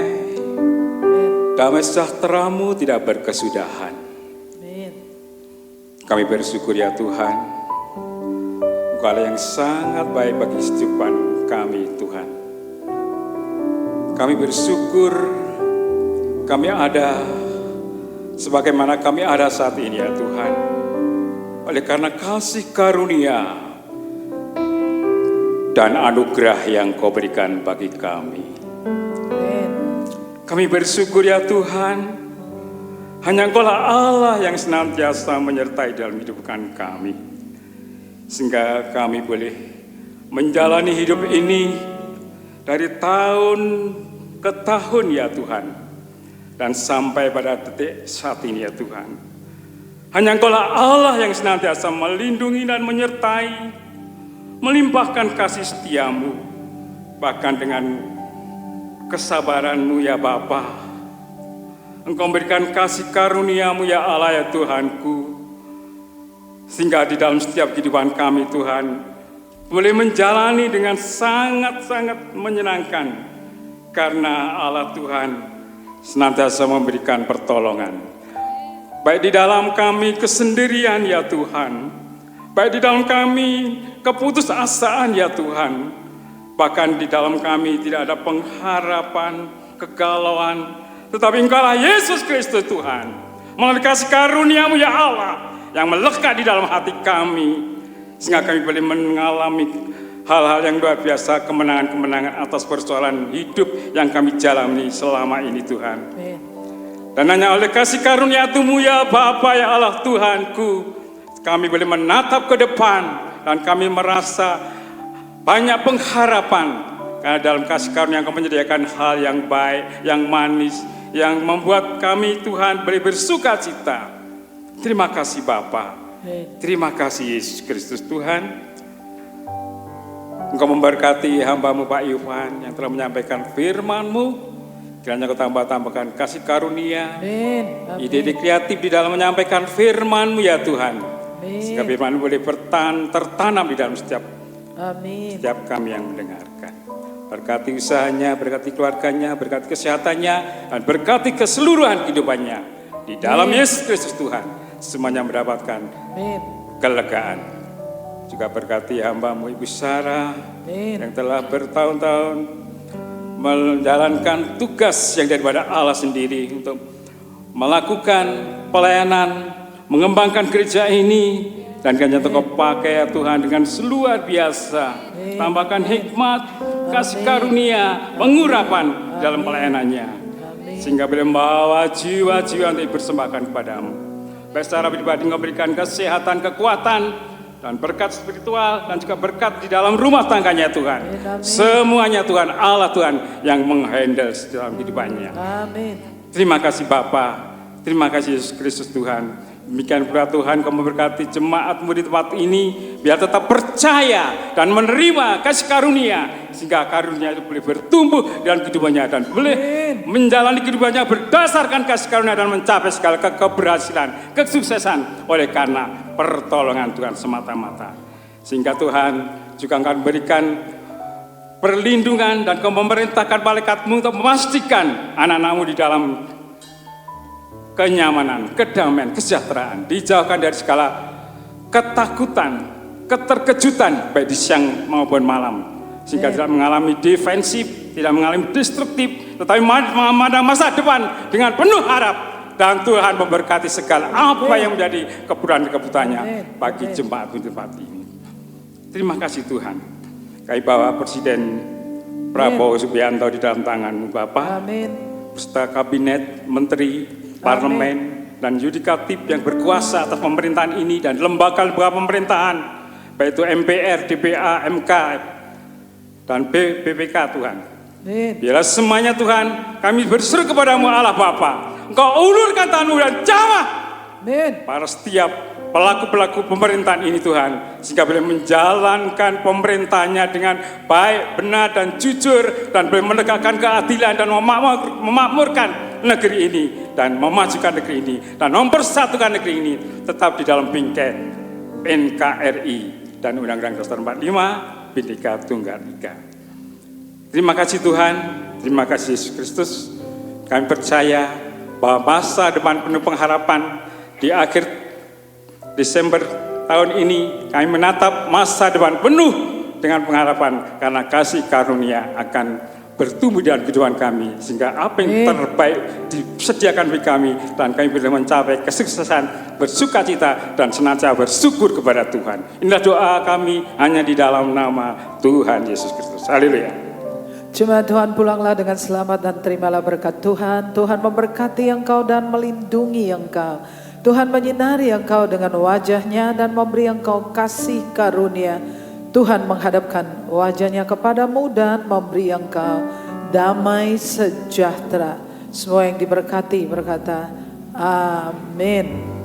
damai sejahtera-Mu tidak berkesudahan. Amin. Kami bersyukur ya Tuhan, Engkau Allah yang sangat baik bagi kehidupan kami Tuhan. Kami bersyukur kami ada sebagaimana kami ada saat ini ya Tuhan. oleh karena kasih karunia dan anugerah yang Kau berikan bagi kami. Kami bersyukur ya Tuhan, hanya Engkau-lah Allah yang senantiasa menyertai dalam hidup kami, sehingga kami boleh menjalani hidup ini dari tahun ke tahun ya Tuhan, dan sampai pada detik saat ini ya Tuhan. Hanya Engkau-lah Allah yang senantiasa melindungi dan menyertai, melimpahkan kasih setiamu, bahkan dengan kesabaran-Mu ya Bapa. Engkau memberikan kasih karunia-Mu ya Allah ya Tuhanku, sehingga di dalam setiap kehidupan kami Tuhan boleh menjalani dengan sangat-sangat menyenangkan, karena Allah Tuhan senantiasa memberikan pertolongan. Baik di dalam kami kesendirian ya Tuhan, baik di dalam kami keputusasaan ya Tuhan, bahkan di dalam kami tidak ada pengharapan, kegalauan, tetapi Engkau-lah Yesus Kristus Tuhan, melalui kasih karunia-Mu ya Allah yang melekat di dalam hati kami, sehingga kami boleh mengalami hal-hal yang luar biasa, kemenangan-kemenangan atas persoalan hidup yang kami jalani selama ini Tuhan. Dan hanya oleh kasih karunia-Mu ya Bapa ya Allah Tuhanku, kami boleh menatap ke depan dan kami merasa banyak pengharapan, karena dalam kasih karunia Engkau menyediakan hal yang baik, yang manis, yang membuat kami Tuhan boleh bersuka cita. Terima kasih Bapa, terima kasih Yesus Kristus Tuhan. Engkau memberkati hamba-Mu Pak Ivan yang telah menyampaikan firman-Mu, kiranya Kau tambah-tambahkan kasih karunia, ide-ide kreatif di dalam menyampaikan firman-Mu ya Tuhan, sehingga firman-Mu boleh tertanam di dalam setiap kami yang mendengarkan. Berkati usahanya, berkati keluarganya, berkati kesehatannya, dan berkati keseluruhan kehidupannya. Di dalam Yesus Kristus Tuhan, semuanya mendapatkan kelegaan. Juga berkati hamba-Mu Ibu Sarah yang telah bertahun-tahun menjalankan tugas yang daripada Allah sendiri untuk melakukan pelayanan, mengembangkan gereja ini. Dan kiranya Engkau pakai ya Tuhan dengan luar biasa, tambahkan hikmat, kasih karunia, pengurapan dalam pelayanannya, sehingga boleh membawa jiwa-jiwa untuk dipersembahkan kepadamu. Baik secara pribadi Engkau berikan kesehatan, kekuatan, dan berkat spiritual, dan juga berkat di dalam rumah tangganya Tuhan. Semuanya Tuhan, Allah Tuhan yang menghandle dalam kehidupannya. Terima kasih Bapa, terima kasih Yesus Kristus Tuhan. Demikian pula Tuhan Kau memberkati jemaat-Mu di tempat ini, biar tetap percaya dan menerima kasih karunia, sehingga karunia itu boleh bertumbuh dalam kehidupannya dan boleh menjalani kehidupannya berdasarkan kasih karunia dan mencapai segala keberhasilan, kesuksesan oleh karena pertolongan Tuhan semata-mata. Sehingga Tuhan juga akan berikan perlindungan dan Kau memerintahkan malaikat-Mu untuk memastikan anak-anak-Mu di dalam kenyamanan, kedamaian, kesejahteraan, dijauhkan dari segala ketakutan, keterkejutan baik di siang maupun malam, sehingga tidak mengalami defensif, tidak mengalami destruktif, tetapi memandang masa depan dengan penuh harap, dan Tuhan memberkati segala apa yang menjadi kebutuhan-kebutuhannya bagi jemaat di tempat ini. Terima kasih Tuhan. Kami bawa Presiden Prabowo Subianto di dalam tangan-Mu Bapa, beserta kabinet, menteri, parlemen, dan yudikatif yang berkuasa atas pemerintahan ini dan lembaga-lembaga pemerintahan, baik itu MPR, DPA, MK, dan BPK Tuhan. Biarlah semuanya Tuhan, kami berseru kepada-Mu Allah Bapa, Engkau ulurkan tangan-Mu dan jamah para setiap pelaku-pelaku pemerintahan ini Tuhan, sehingga boleh menjalankan pemerintahnya dengan baik, benar, dan jujur, dan boleh menegakkan keadilan dan memakmurkan negeri ini, dan memajukan negeri ini, dan mempersatukan negeri ini tetap di dalam bingkai NKRI dan Undang-Undang Dasar 45 Bhinneka Tunggal Ika. Terima kasih Tuhan, terima kasih Yesus Kristus. Kami percaya bahwa masa depan penuh pengharapan di akhir Desember tahun ini, kami menatap masa depan penuh dengan pengharapan, karena kasih karunia akan bertumbuh dalam kehidupan kami, sehingga apa yang terbaik disediakan bagi kami, dan kami boleh mencapai kesuksesan, bersukacita, dan senantiasa bersyukur kepada Tuhan. Inilah doa kami hanya di dalam nama Tuhan Yesus Kristus. Haleluya. Jemaat Tuhan, pulanglah dengan selamat dan terimalah berkat Tuhan. Tuhan memberkati engkau dan melindungi engkau. Tuhan menyinari engkau dengan wajahnya dan memberi engkau kasih karunia. Tuhan menghadapkan wajahnya kepadamu dan memberi engkau damai sejahtera. Semua yang diberkati berkata, amin.